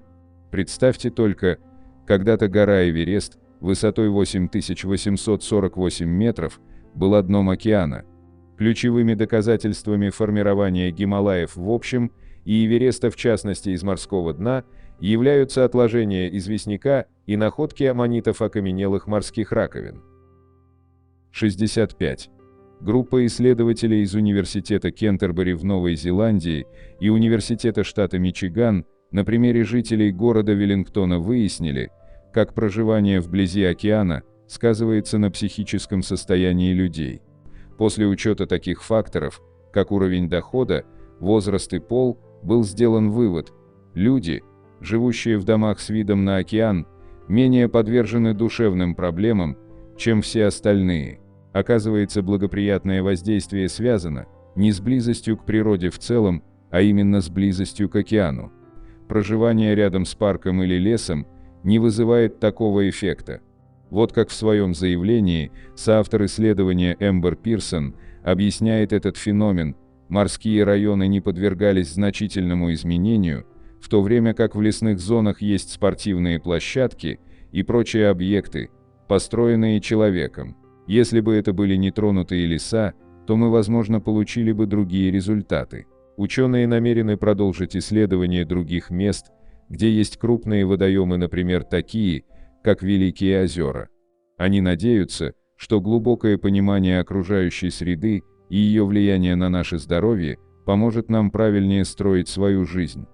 Представьте только, когда-то гора Эверест, высотой 8848 метров, была дном океана. Ключевыми доказательствами формирования Гималаев в общем и Эвереста в частности из морского дна являются отложения известняка и находки аммонитов окаменелых морских раковин. 65. Группа исследователей из Университета Кентербери в Новой Зеландии и Университета штата Мичиган на примере жителей города Веллингтона выяснили, как проживание вблизи океана сказывается на психическом состоянии людей. После учета таких факторов, как уровень дохода, возраст и пол, был сделан вывод: люди, живущие в домах с видом на океан, менее подвержены душевным проблемам, чем все остальные. Оказывается, благоприятное воздействие связано не с близостью к природе в целом, а именно с близостью к океану. Проживание рядом с парком или лесом не вызывает такого эффекта. Вот как в своем заявлении соавтор исследования Эмбер Пирсон объясняет этот феномен: морские районы не подвергались значительному изменению, в то время как в лесных зонах есть спортивные площадки и прочие объекты, построенные человеком. Если бы это были нетронутые леса, то мы, возможно, получили бы другие результаты. Ученые намерены продолжить исследование других мест, где есть крупные водоемы, например, такие, как Великие озера. Они надеются, что глубокое понимание окружающей среды и ее влияния на наше здоровье поможет нам правильнее строить свою жизнь.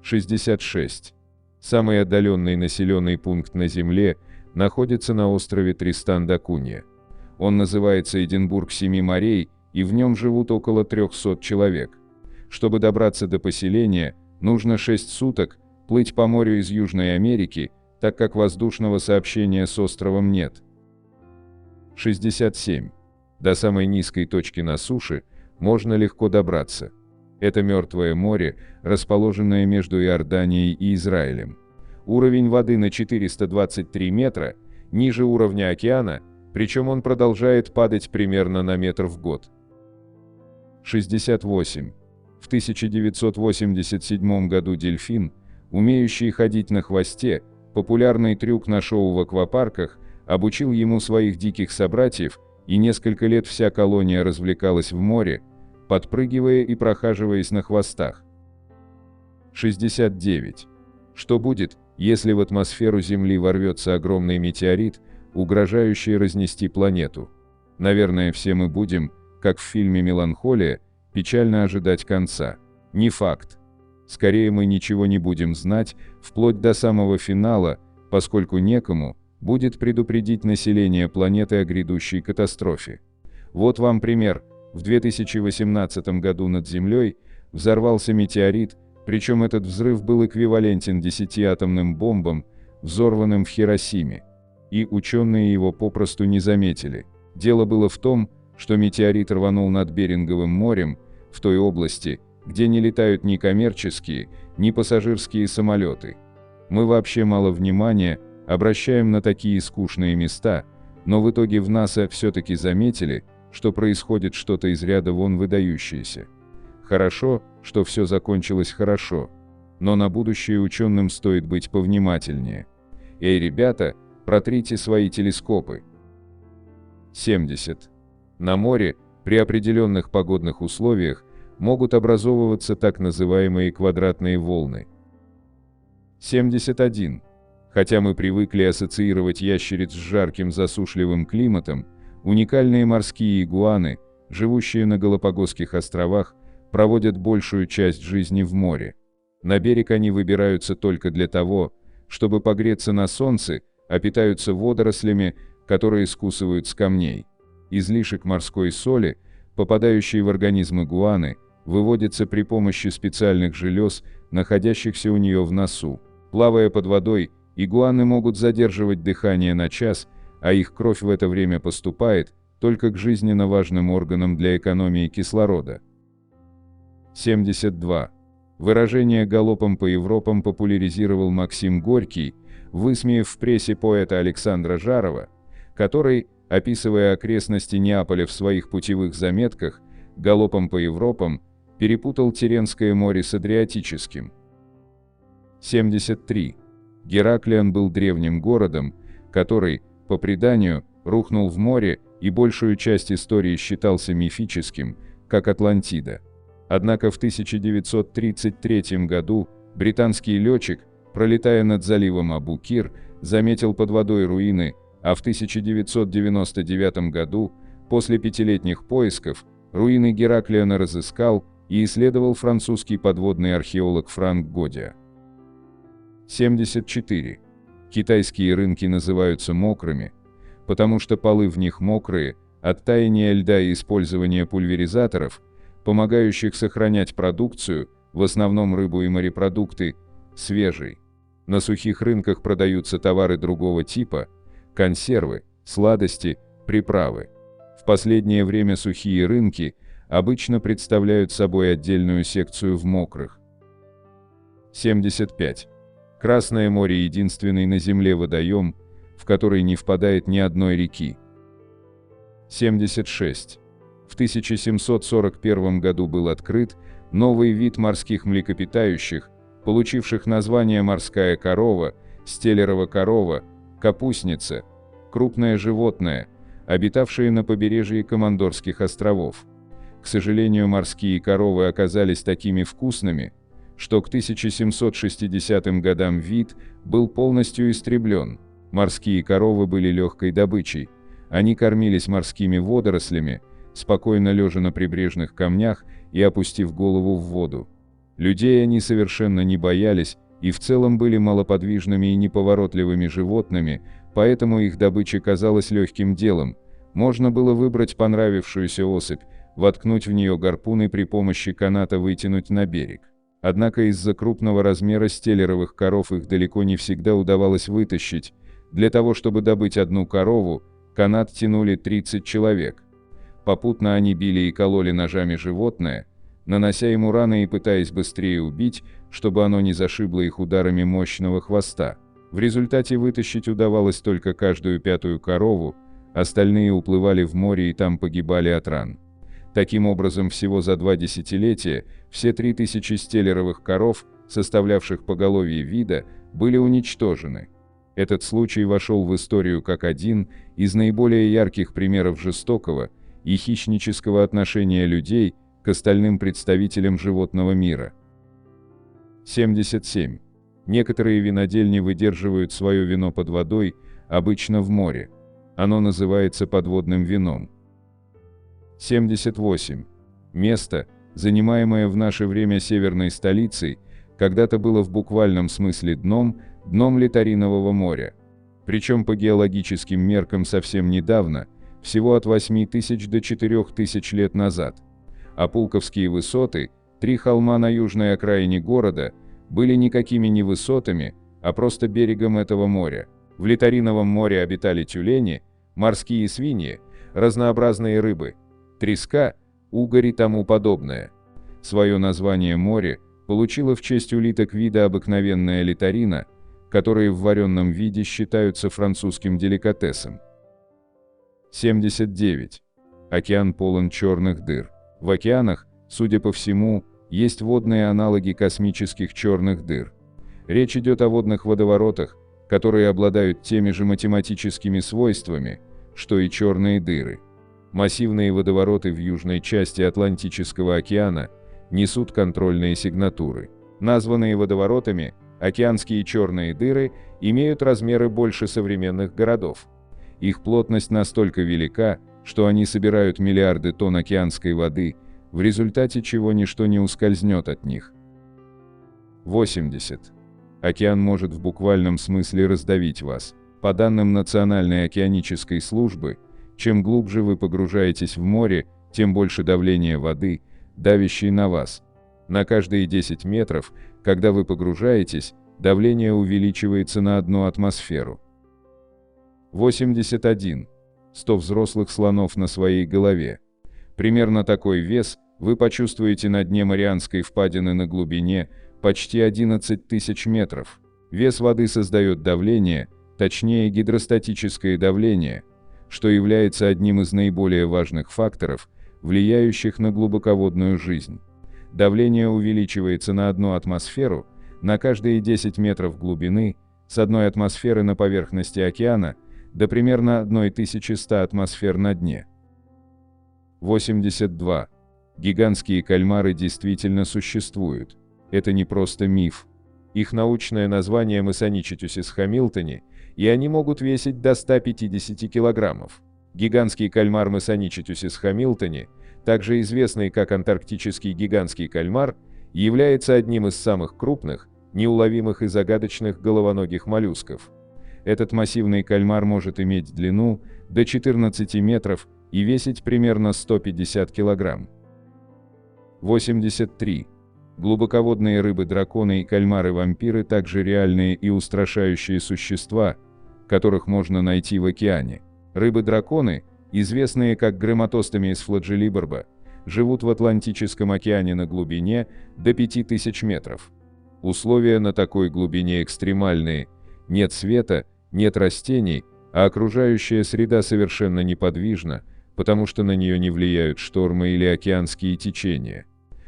66. Самый отдаленный населенный пункт на Земле находится на острове Тристан-да-Кунья. Он называется Эдинбург Семи морей, и в нем живут около 300 человек. Чтобы добраться до поселения, нужно 6 суток плыть по морю из Южной Америки, так как воздушного сообщения с островом нет. 67. До самой низкой точки на суше можно легко добраться. Это Мертвое море, расположенное между Иорданией и Израилем. Уровень воды на 423 метра, ниже уровня океана, причем он продолжает падать примерно на метр в год. 68. В 1987 году дельфин, умеющий ходить на хвосте, популярный трюк на шоу в аквапарках, обучил ему своих диких собратьев, и несколько лет вся колония развлекалась в море, подпрыгивая и прохаживаясь на хвостах. 69. Что будет, если в атмосферу Земли ворвется огромный метеорит, угрожающий разнести планету? Наверное, все мы будем, как в фильме «Меланхолия», печально ожидать конца. Не факт. Скорее, мы ничего не будем знать, вплоть до самого финала, поскольку некому будет предупредить население планеты о грядущей катастрофе. Вот вам пример. В 2018 году над Землей взорвался метеорит, причем этот взрыв был эквивалентен 10 атомным бомбам, взорванным в Хиросиме. И ученые его попросту не заметили. Дело было в том, что метеорит рванул над Беринговым морем, в той области, где не летают ни коммерческие, ни пассажирские самолеты. Мы вообще мало внимания обращаем на такие скучные места, но в итоге в НАСА все-таки заметили, что происходит что-то из ряда вон выдающееся. Хорошо, что все закончилось хорошо, но на будущее ученым стоит быть повнимательнее. Эй, ребята, протрите свои телескопы. 70. На море, при определенных погодных условиях, могут образовываться так называемые квадратные волны. 71. Хотя мы привыкли ассоциировать ящериц с жарким засушливым климатом, уникальные морские игуаны, живущие на Галапагосских островах, проводят большую часть жизни в море. На берег они выбираются только для того, чтобы погреться на солнце, а питаются водорослями, которые скусывают с камней. Излишек морской соли, попадающий в организм игуаны, выводится при помощи специальных желез, находящихся у нее в носу. Плавая под водой, игуаны могут задерживать дыхание на час, а их кровь в это время поступает только к жизненно важным органам для экономии кислорода. 72. Выражение «галопом по Европам» популяризировал Максим Горький, высмеяв в прессе поэта Александра Жарова, который, описывая окрестности Неаполя в своих путевых заметках, «галопом по Европам» перепутал Тиренское море с Адриатическим. 73. Гераклион был древним городом, который, по преданию, рухнул в море и большую часть истории считался мифическим, как Атлантида. Однако в 1933 году британский летчик, пролетая над заливом Абу-Кир, заметил под водой руины, а в 1999 году, после пятилетних поисков, руины Гераклиона разыскал и исследовал французский подводный археолог Франк Годиа. 74. Китайские рынки называются мокрыми, потому что полы в них мокрые, от таяния льда и использования пульверизаторов, помогающих сохранять продукцию, в основном рыбу и морепродукты, свежей. На сухих рынках продаются товары другого типа, консервы, сладости, приправы. В последнее время сухие рынки обычно представляют собой отдельную секцию в мокрых. 75. Красное море – единственный на Земле водоем, в который не впадает ни одной реки. 76. В 1741 году был открыт новый вид морских млекопитающих, получивших название морская корова, стеллерова корова, капустница, крупное животное, обитавшее на побережье Командорских островов. К сожалению, морские коровы оказались такими вкусными, что к 1760 годам вид был полностью истреблен. Морские коровы были легкой добычей, они кормились морскими водорослями, спокойно лежа на прибрежных камнях и опустив голову в воду. Людей они совершенно не боялись и в целом были малоподвижными и неповоротливыми животными, поэтому их добыча казалась легким делом. Можно было выбрать понравившуюся особь, воткнуть в нее гарпун и при помощи каната вытянуть на берег. Однако из-за крупного размера стеллеровых коров их далеко не всегда удавалось вытащить. Для того, чтобы добыть одну корову, канат тянули 30 человек. Попутно они били и кололи ножами животное, нанося ему раны и пытаясь быстрее убить, чтобы оно не зашибло их ударами мощного хвоста. В результате вытащить удавалось только каждую пятую корову, остальные уплывали в море и там погибали от ран. Таким образом, всего за 2 десятилетия все 3000 стеллеровых коров, составлявших поголовье вида, были уничтожены. Этот случай вошел в историю как один из наиболее ярких примеров жестокого и хищнического отношения людей к остальным представителям животного мира. 77. Некоторые винодельни выдерживают свое вино под водой, обычно в море. Оно называется подводным вином. 78. Место, занимаемое в наше время северной столицей, когда-то было в буквальном смысле дном Литаринового моря. Причем по геологическим меркам совсем недавно, всего от 8000 до 4000 лет назад. А Пулковские высоты, 3 холма на южной окраине города, были никакими не высотами, а просто берегом этого моря. В Литариновом море обитали тюлени, морские свиньи, разнообразные рыбы, треска, угорь и тому подобное. Свое название море получило в честь улиток вида обыкновенная литарина, которые в вареном виде считаются французским деликатесом. 79. Океан полон черных дыр. В океанах, судя по всему, есть водные аналоги космических черных дыр. Речь идет о водных водоворотах, которые обладают теми же математическими свойствами, что и черные дыры. Массивные водовороты в южной части Атлантического океана несут контрольные сигнатуры. Названные водоворотами, океанские черные дыры имеют размеры больше современных городов. Их плотность настолько велика, что они собирают миллиарды тонн океанской воды, в результате чего ничто не ускользнет от них. 80. Океан может в буквальном смысле раздавить вас. По данным Национальной океанической службы, чем глубже вы погружаетесь в море, тем больше давление воды, давящей на вас. На каждые 10 метров, когда вы погружаетесь, давление увеличивается на 1 атмосферу. 81. 100 взрослых слонов на своей голове. Примерно такой вес вы почувствуете на дне Марианской впадины на глубине почти 11 тысяч метров. Вес воды создает давление, точнее гидростатическое давление, что является одним из наиболее важных факторов, влияющих на глубоководную жизнь. Давление увеличивается на 1 атмосферу на каждые 10 метров глубины, с 1 атмосферы на поверхности океана до примерно 1100 атмосфер на дне. 82. Гигантские кальмары действительно существуют. Это не просто миф. Их научное название Месоничитюсис хамилтони, и они могут весить до 150 килограммов. Гигантский кальмар Месоничитюсис хамилтони, также известный как антарктический гигантский кальмар, является одним из самых крупных, неуловимых и загадочных головоногих моллюсков. Этот массивный кальмар может иметь длину до 14 метров и весить примерно 150 килограмм. 83. Глубоководные рыбы-драконы и кальмары-вампиры также реальные и устрашающие существа, которых можно найти в океане. Рыбы-драконы, известные как грематостомиис флагеллибарба, живут в Атлантическом океане на глубине до 5000 метров. Условия на такой глубине экстремальные, нет света, нет растений, а окружающая среда совершенно неподвижна, потому что на нее не влияют штормы или океанские течения.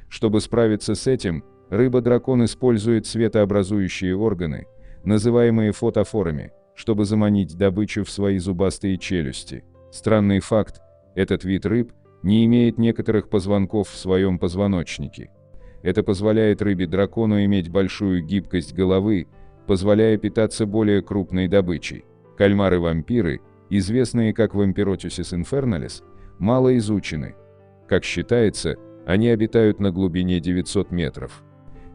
Чтобы справиться с этим, рыба-дракон использует светообразующие органы, называемые фотофорами, чтобы заманить добычу в свои зубастые челюсти. Странный факт, этот вид рыб не имеет некоторых позвонков в своем позвоночнике. Это позволяет рыбе-дракону иметь большую гибкость головы, позволяя питаться более крупной добычей. Кальмары-вампиры, известные как Вампиротюсис инферналис, мало изучены. Как считается, они обитают на глубине 900 метров.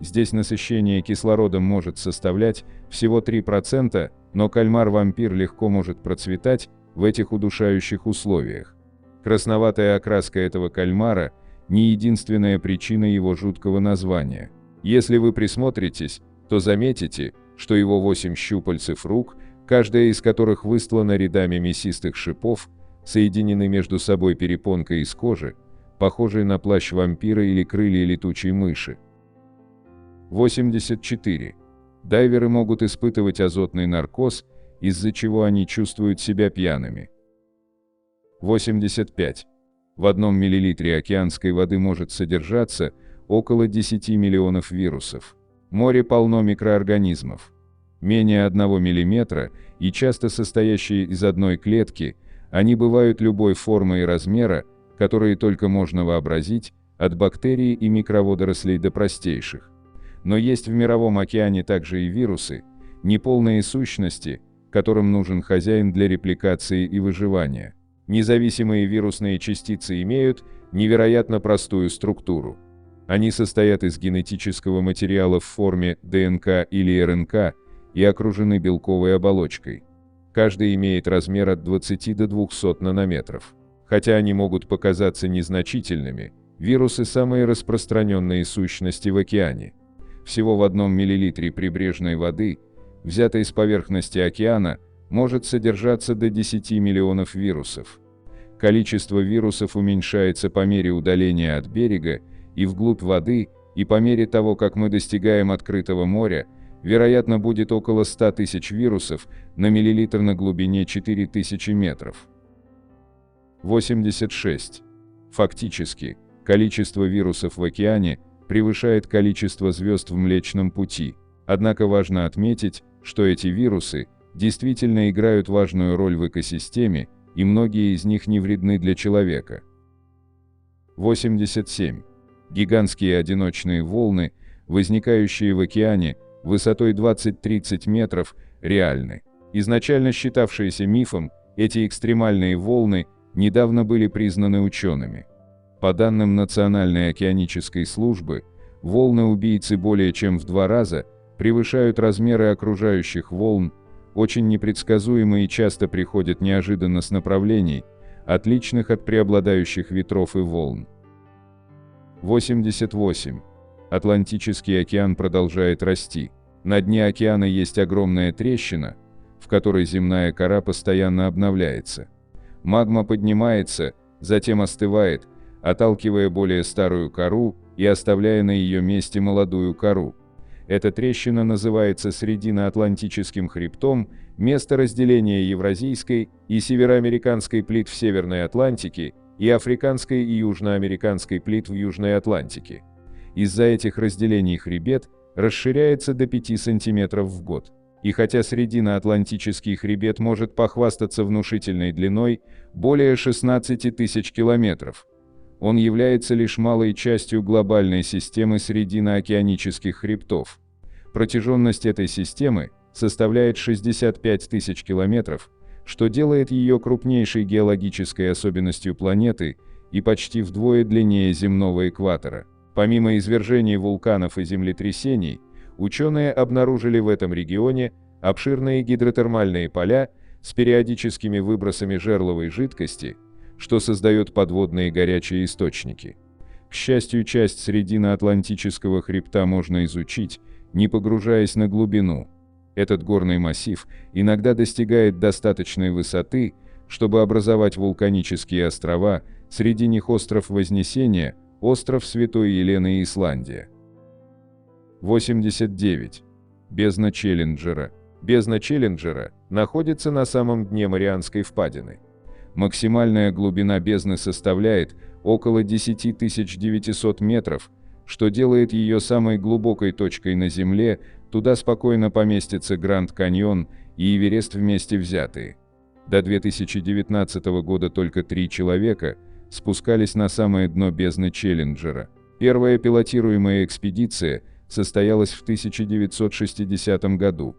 Здесь насыщение кислородом может составлять всего 3%, но кальмар-вампир легко может процветать в этих удушающих условиях. Красноватая окраска этого кальмара не единственная причина его жуткого названия. Если вы присмотритесь, то заметите, что его 8 щупальцев рук, каждая из которых выстлана рядами мясистых шипов, соединены между собой перепонкой из кожи, похожей на плащ вампира или крылья летучей мыши. 84. Дайверы могут испытывать азотный наркоз, из-за чего они чувствуют себя пьяными. 85. В 1 миллилитре океанской воды может содержаться около 10 миллионов вирусов. Море полно микроорганизмов. Менее 1 миллиметра и часто состоящие из одной клетки, они бывают любой формы и размера, которые только можно вообразить, от бактерий и микроводорослей до простейших. Но есть в мировом океане также и вирусы, неполные сущности, которым нужен хозяин для репликации и выживания. Независимые вирусные частицы имеют невероятно простую структуру. Они состоят из генетического материала в форме ДНК или РНК и окружены белковой оболочкой. Каждый имеет размер от 20 до 200 нанометров. Хотя они могут показаться незначительными, вирусы – самые распространенные сущности в океане. Всего в 1 мл прибрежной воды, взятой с поверхности океана, может содержаться до 10 миллионов вирусов. Количество вирусов уменьшается по мере удаления от берега и вглубь воды, и по мере того, как мы достигаем открытого моря, вероятно, будет около 100 тысяч вирусов на миллилитр на глубине 4000 метров. 86. Фактически, количество вирусов в океане превышает количество звезд в Млечном Пути. Однако важно отметить, что эти вирусы действительно играют важную роль в экосистеме, и многие из них не вредны для человека. 87. Гигантские одиночные волны, возникающие в океане высотой 20-30 метров, реальны. Изначально считавшиеся мифом, эти экстремальные волны недавно были признаны учеными. По данным Национальной океанической службы, волны-убийцы более чем в 2 раза превышают размеры окружающих волн, очень непредсказуемы и часто приходят неожиданно с направлений, отличных от преобладающих ветров и волн. 88. Атлантический океан продолжает расти. На дне океана есть огромная трещина, в которой земная кора постоянно обновляется. Магма поднимается, затем остывает, отталкивая более старую кору и оставляя на ее месте молодую кору. Эта трещина называется Срединно-Атлантическим хребтом, место разделения Евразийской и Североамериканской плит в Северной Атлантике и Африканской и Южноамериканской плит в Южной Атлантике. Из-за этих разделений хребет расширяется до 5 см в год. И хотя Срединно-Атлантический хребет может похвастаться внушительной длиной более 16 тысяч километров, он является лишь малой частью глобальной системы срединно-океанических хребтов. Протяженность этой системы составляет 65 тысяч километров, что делает ее крупнейшей геологической особенностью планеты и почти вдвое длиннее земного экватора. Помимо извержений вулканов и землетрясений, ученые обнаружили в этом регионе обширные гидротермальные поля с периодическими выбросами жерловой жидкости, что создает подводные горячие источники. К счастью, часть Срединно-Атлантического хребта можно изучить, не погружаясь на глубину. Этот горный массив иногда достигает достаточной высоты, чтобы образовать вулканические острова, среди них остров Вознесения, остров Святой Елены и Исландия. 89. Бездна Челленджера. Бездна Челленджера находится на самом дне Марианской впадины. Максимальная глубина бездны составляет около 10 900 метров, что делает ее самой глубокой точкой на Земле. Туда спокойно поместятся Гранд Каньон и Эверест вместе взятые. До 2019 года только 3 человека спускались на самое дно бездны Челленджера. Первая пилотируемая экспедиция состоялась в 1960 году.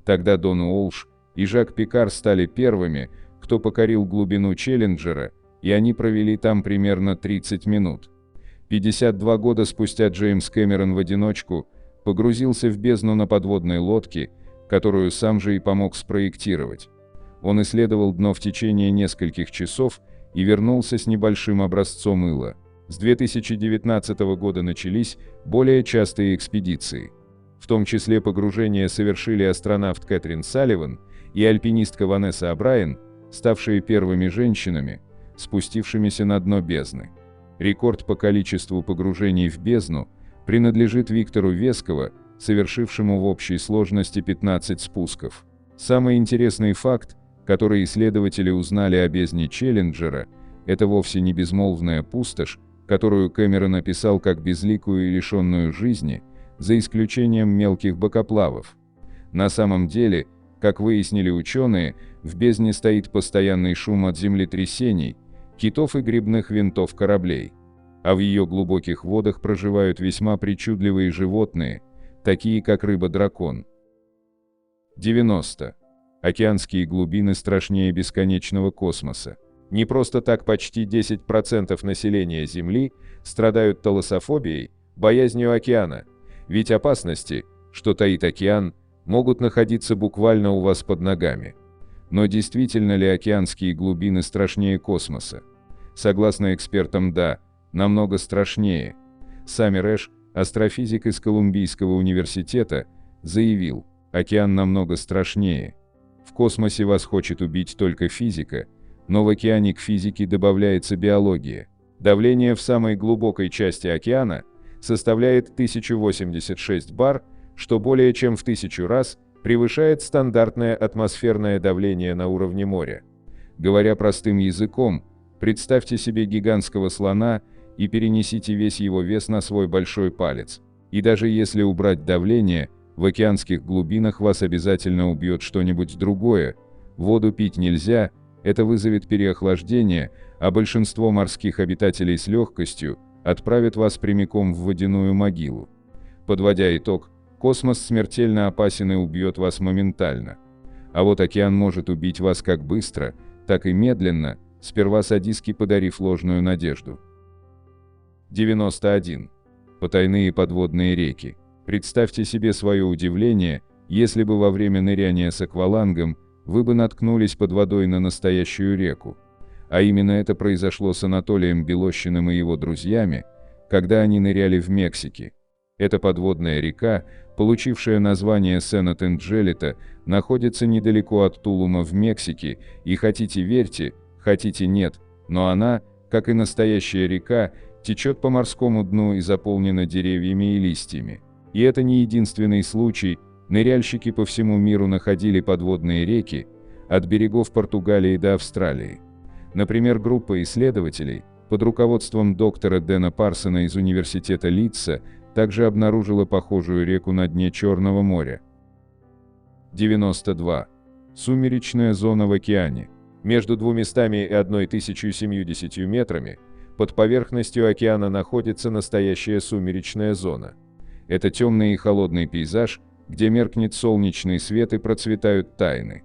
Тогда Дон Уолш и Жак Пикар стали первыми, кто покорил глубину Челленджера, и они провели там примерно 30 минут. 52 года спустя Джеймс Кэмерон в одиночку погрузился в бездну на подводной лодке, которую сам же и помог спроектировать. Он исследовал дно в течение нескольких часов и вернулся с небольшим образцом ила. С 2019 года начались более частые экспедиции. В том числе погружение совершили астронавт Кэтрин Салливан и альпинистка Ванесса О'Брайен, ставшие первыми женщинами, спустившимися на дно бездны. Рекорд по количеству погружений в бездну принадлежит Виктору Весково, совершившему в общей сложности 15 спусков. Самый интересный факт, который исследователи узнали о бездне Челленджера, это вовсе не безмолвная пустошь, которую Кэмерон описал как безликую и лишенную жизни, за исключением мелких бокоплавов. На самом деле, как выяснили ученые, в бездне стоит постоянный шум от землетрясений, китов и грибных винтов кораблей. А в ее глубоких водах проживают весьма причудливые животные, такие как рыба-дракон. 90. Океанские глубины страшнее бесконечного космоса. Не просто так почти 10% населения Земли страдают талассофобией, боязнью океана, ведь опасности, что таит океан, могут находиться буквально у вас под ногами. Но действительно ли океанские глубины страшнее космоса? Согласно экспертам, да, намного страшнее. Самир Эш, астрофизик из Колумбийского университета, заявил: океан намного страшнее. В космосе вас хочет убить только физика, но в океане к физике добавляется биология. Давление в самой глубокой части океана составляет 1086 бар, что более чем в 1000 раз превышает стандартное атмосферное давление на уровне моря. Говоря простым языком, представьте себе гигантского слона и перенесите весь его вес на свой большой палец. И даже если убрать давление, в океанских глубинах вас обязательно убьет что-нибудь другое. Воду пить нельзя, это вызовет переохлаждение, а большинство морских обитателей с легкостью отправят вас прямиком в водяную могилу. Подводя итог, космос смертельно опасен и убьет вас моментально. А вот океан может убить вас как быстро, так и медленно, сперва садистски подарив ложную надежду. 91. Потайные подводные реки. Представьте себе свое удивление, если бы во время ныряния с аквалангом вы бы наткнулись под водой на настоящую реку. А именно это произошло с Анатолием Белощиным и его друзьями, когда они ныряли в Мексике. Эта подводная река, получившая название Сенат-Энджелита, находится недалеко от Тулума в Мексике, и хотите верьте, хотите нет, но она, как и настоящая река, течет по морскому дну и заполнена деревьями и листьями. И это не единственный случай, ныряльщики по всему миру находили подводные реки, от берегов Португалии до Австралии. Например, группа исследователей под руководством доктора Дэна Парсона из университета Лидса также обнаружила похожую реку на дне Черного моря. 92. Сумеречная зона в океане. Между 200 и 1070 метрами под поверхностью океана находится настоящая сумеречная зона. Это темный и холодный пейзаж, где меркнет солнечный свет и процветают тайны.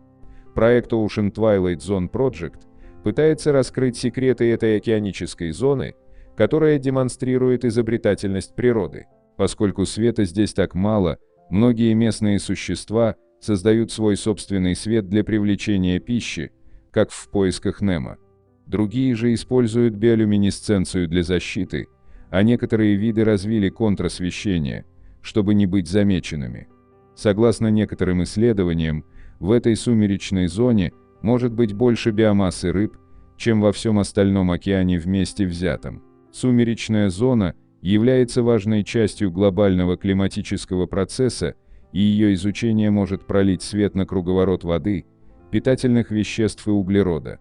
Проект Ocean Twilight Zone Project пытается раскрыть секреты этой океанической зоны, которая демонстрирует изобретательность природы. Поскольку света здесь так мало, многие местные существа создают свой собственный свет для привлечения пищи, как в «Поисках Немо». Другие же используют биолюминесценцию для защиты, а некоторые виды развили контрасвещение, чтобы не быть замеченными. Согласно некоторым исследованиям, в этой сумеречной зоне может быть больше биомассы рыб, чем во всем остальном океане вместе взятом. Сумеречная зона является важной частью глобального климатического процесса, и ее изучение может пролить свет на круговорот воды, питательных веществ и углерода.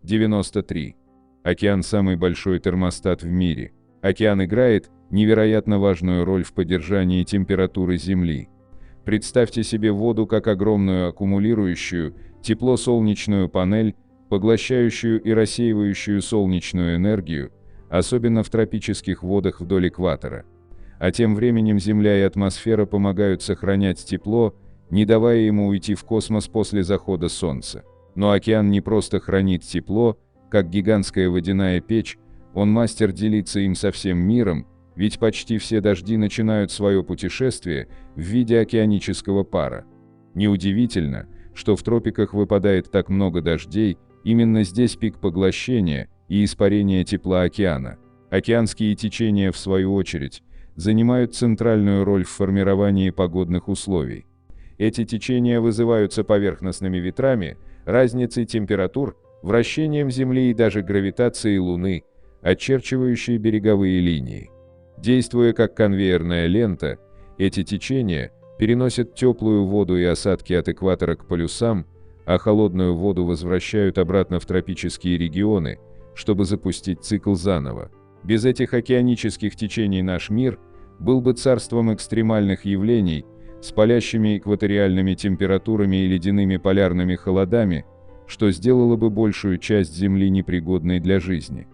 93. Океан – самый большой термостат в мире. Океан играет невероятно важную роль в поддержании температуры Земли. Представьте себе воду как огромную аккумулирующую тепло солнечную панель, поглощающую и рассеивающую солнечную энергию, особенно в тропических водах вдоль экватора. А тем временем Земля и атмосфера помогают сохранять тепло, не давая ему уйти в космос после захода Солнца. Но океан не просто хранит тепло, как гигантская водяная печь, он мастер делиться им со всем миром, ведь почти все дожди начинают свое путешествие в виде океанического пара. Неудивительно, что в тропиках выпадает так много дождей, именно здесь пик поглощения и испарения тепла океана. Океанские течения, в свою очередь, занимают центральную роль в формировании погодных условий. Эти течения вызываются поверхностными ветрами, разницей температур, вращением Земли и даже гравитацией Луны, очерчивающей береговые линии. Действуя как конвейерная лента, эти течения переносят теплую воду и осадки от экватора к полюсам, а холодную воду возвращают обратно в тропические регионы, чтобы запустить цикл заново. Без этих океанических течений наш мир был бы царством экстремальных явлений, с палящими экваториальными температурами и ледяными полярными холодами, что сделало бы большую часть Земли непригодной для жизни.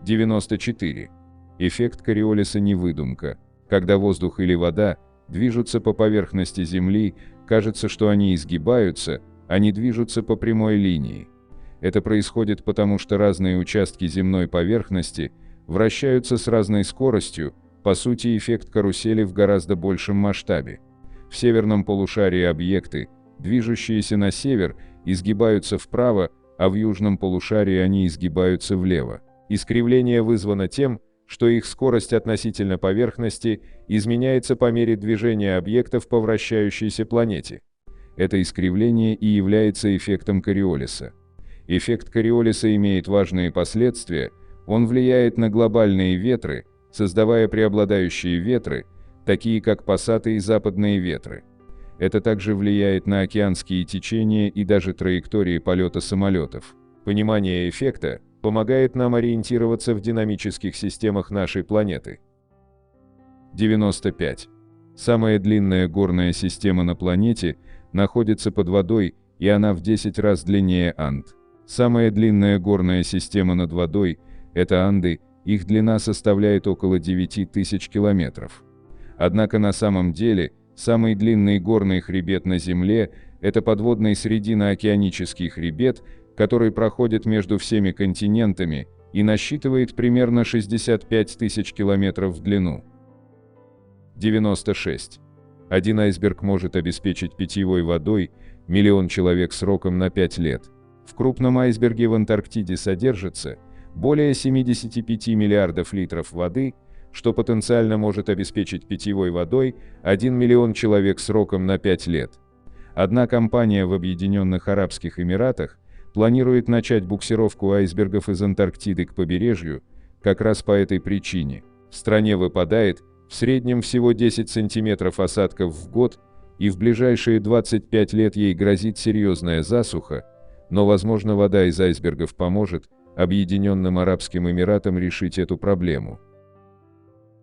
94. Эффект Кориолиса не выдумка. Когда воздух или вода движутся по поверхности Земли, кажется, что они изгибаются, а не движутся по прямой линии. Это происходит потому, что разные участки земной поверхности вращаются с разной скоростью, по сути эффект карусели в гораздо большем масштабе. В северном полушарии объекты, движущиеся на север, изгибаются вправо, а в южном полушарии они изгибаются влево. Искривление вызвано тем, что их скорость относительно поверхности изменяется по мере движения объектов по вращающейся планете. Это искривление и является эффектом Кориолиса. Эффект Кориолиса имеет важные последствия, он влияет на глобальные ветры, создавая преобладающие ветры, такие как пассаты и западные ветры. Это также влияет на океанские течения и даже траектории полета самолетов. Понимание эффекта помогает нам ориентироваться в динамических системах нашей планеты. 95. Самая длинная горная система на планете находится под водой, и она в 10 раз длиннее Анд. Самая длинная горная система над водой – это Анды, их длина составляет около 9000 километров. Однако на самом деле самый длинный горный хребет на Земле – это подводный срединно-океанический хребет, который проходит между всеми континентами и насчитывает примерно 65 тысяч километров в длину. 96. Один айсберг может обеспечить питьевой водой 1 000 000 человек сроком на 5 лет. В крупном айсберге в Антарктиде содержится более 75 миллиардов литров воды, что потенциально может обеспечить питьевой водой 1 000 000 человек сроком на 5 лет. Одна компания в Объединенных Арабских Эмиратах планирует начать буксировку айсбергов из Антарктиды к побережью, как раз по этой причине. В стране выпадает в среднем всего 10 сантиметров осадков в год, и в ближайшие 25 лет ей грозит серьезная засуха, но, возможно, вода из айсбергов поможет Объединенным Арабским Эмиратам решить эту проблему.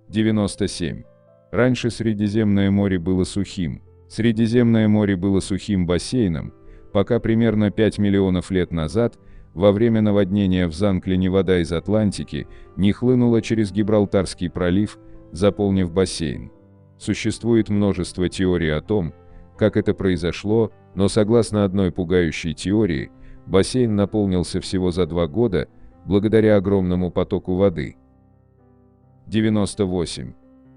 97. Раньше Средиземное море было сухим. Средиземное море было сухим бассейном, пока примерно 5 миллионов лет назад, во время наводнения в Занклине вода из Атлантики не хлынула через Гибралтарский пролив, заполнив бассейн. Существует множество теорий о том, как это произошло, но согласно одной пугающей теории, бассейн наполнился всего за 2 года, благодаря огромному потоку воды. 98.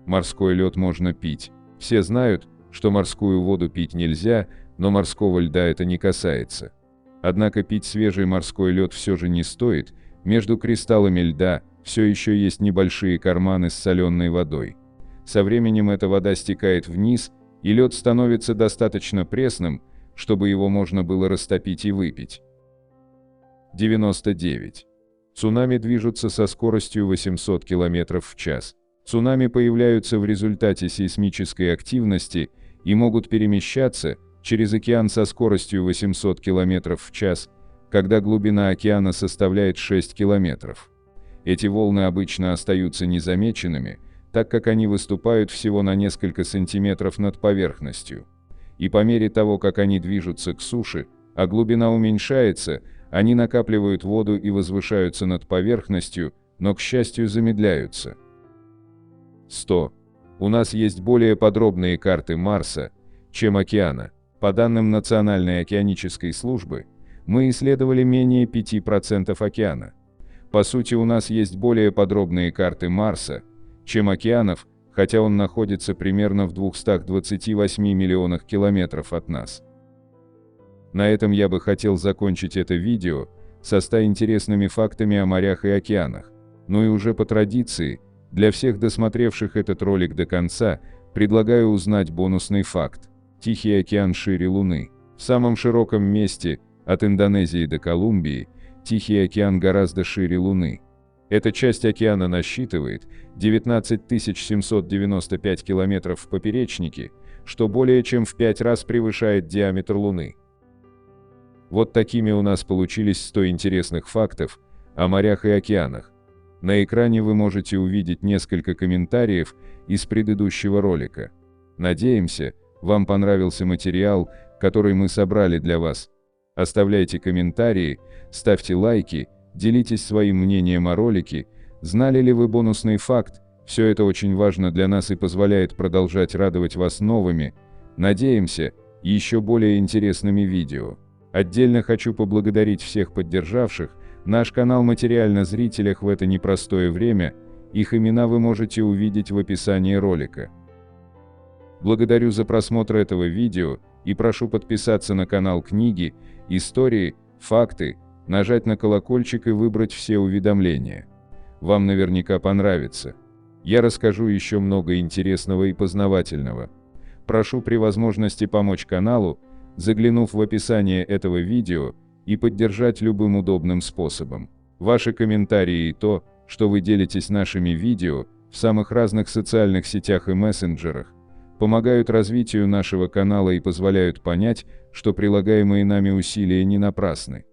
Морской лед можно пить. Все знают, что морскую воду пить нельзя, но морского льда это не касается. Однако пить свежий морской лед все же не стоит, между кристаллами льда все еще есть небольшие карманы с соленой водой. Со временем эта вода стекает вниз, и лед становится достаточно пресным, чтобы его можно было растопить и выпить. 99. Цунами движутся со скоростью 800 км в час. Цунами появляются в результате сейсмической активности и могут перемещаться через океан со скоростью 800 км в час, когда глубина океана составляет 6 км. Эти волны обычно остаются незамеченными, так как они выступают всего на несколько сантиметров над поверхностью. И по мере того, как они движутся к суше, а глубина уменьшается, они накапливают воду и возвышаются над поверхностью, но, к счастью, замедляются. 100. У нас есть более подробные карты Марса, чем океана. По данным Национальной океанической службы, мы исследовали менее 5% океана. По сути, у нас есть более подробные карты Марса, чем океанов, хотя он находится примерно в 228 миллионах километров от нас. На этом я бы хотел закончить это видео со 100 интересными фактами о морях и океанах. Ну и уже по традиции, для всех досмотревших этот ролик до конца, предлагаю узнать бонусный факт. Тихий океан шире Луны. В самом широком месте, от Индонезии до Колумбии, Тихий океан гораздо шире Луны. Эта часть океана насчитывает 19 795 километров в поперечнике, что более чем в 5 раз превышает диаметр Луны. Вот такими у нас получились 100 интересных фактов о морях и океанах. На экране вы можете увидеть несколько комментариев из предыдущего ролика. Надеемся, вам понравился материал, который мы собрали для вас. Оставляйте комментарии, ставьте лайки, делитесь своим мнением о ролике, знали ли вы бонусный факт, все это очень важно для нас и позволяет продолжать радовать вас новыми, надеемся, еще более интересными видео. Отдельно хочу поблагодарить всех поддержавших наш канал материально зрителях в это непростое время, их имена вы можете увидеть в описании ролика. Благодарю за просмотр этого видео И прошу подписаться на канал Книги, Истории, Факты, нажать на колокольчик и выбрать все уведомления. Вам наверняка понравится. Я расскажу еще много интересного и познавательного. Прошу при возможности помочь каналу, заглянув в описание этого видео, и поддержать любым удобным способом. Ваши комментарии и то, что вы делитесь нашими видео в самых разных социальных сетях и мессенджерах, помогают развитию нашего канала и позволяют понять, что прилагаемые нами усилия не напрасны.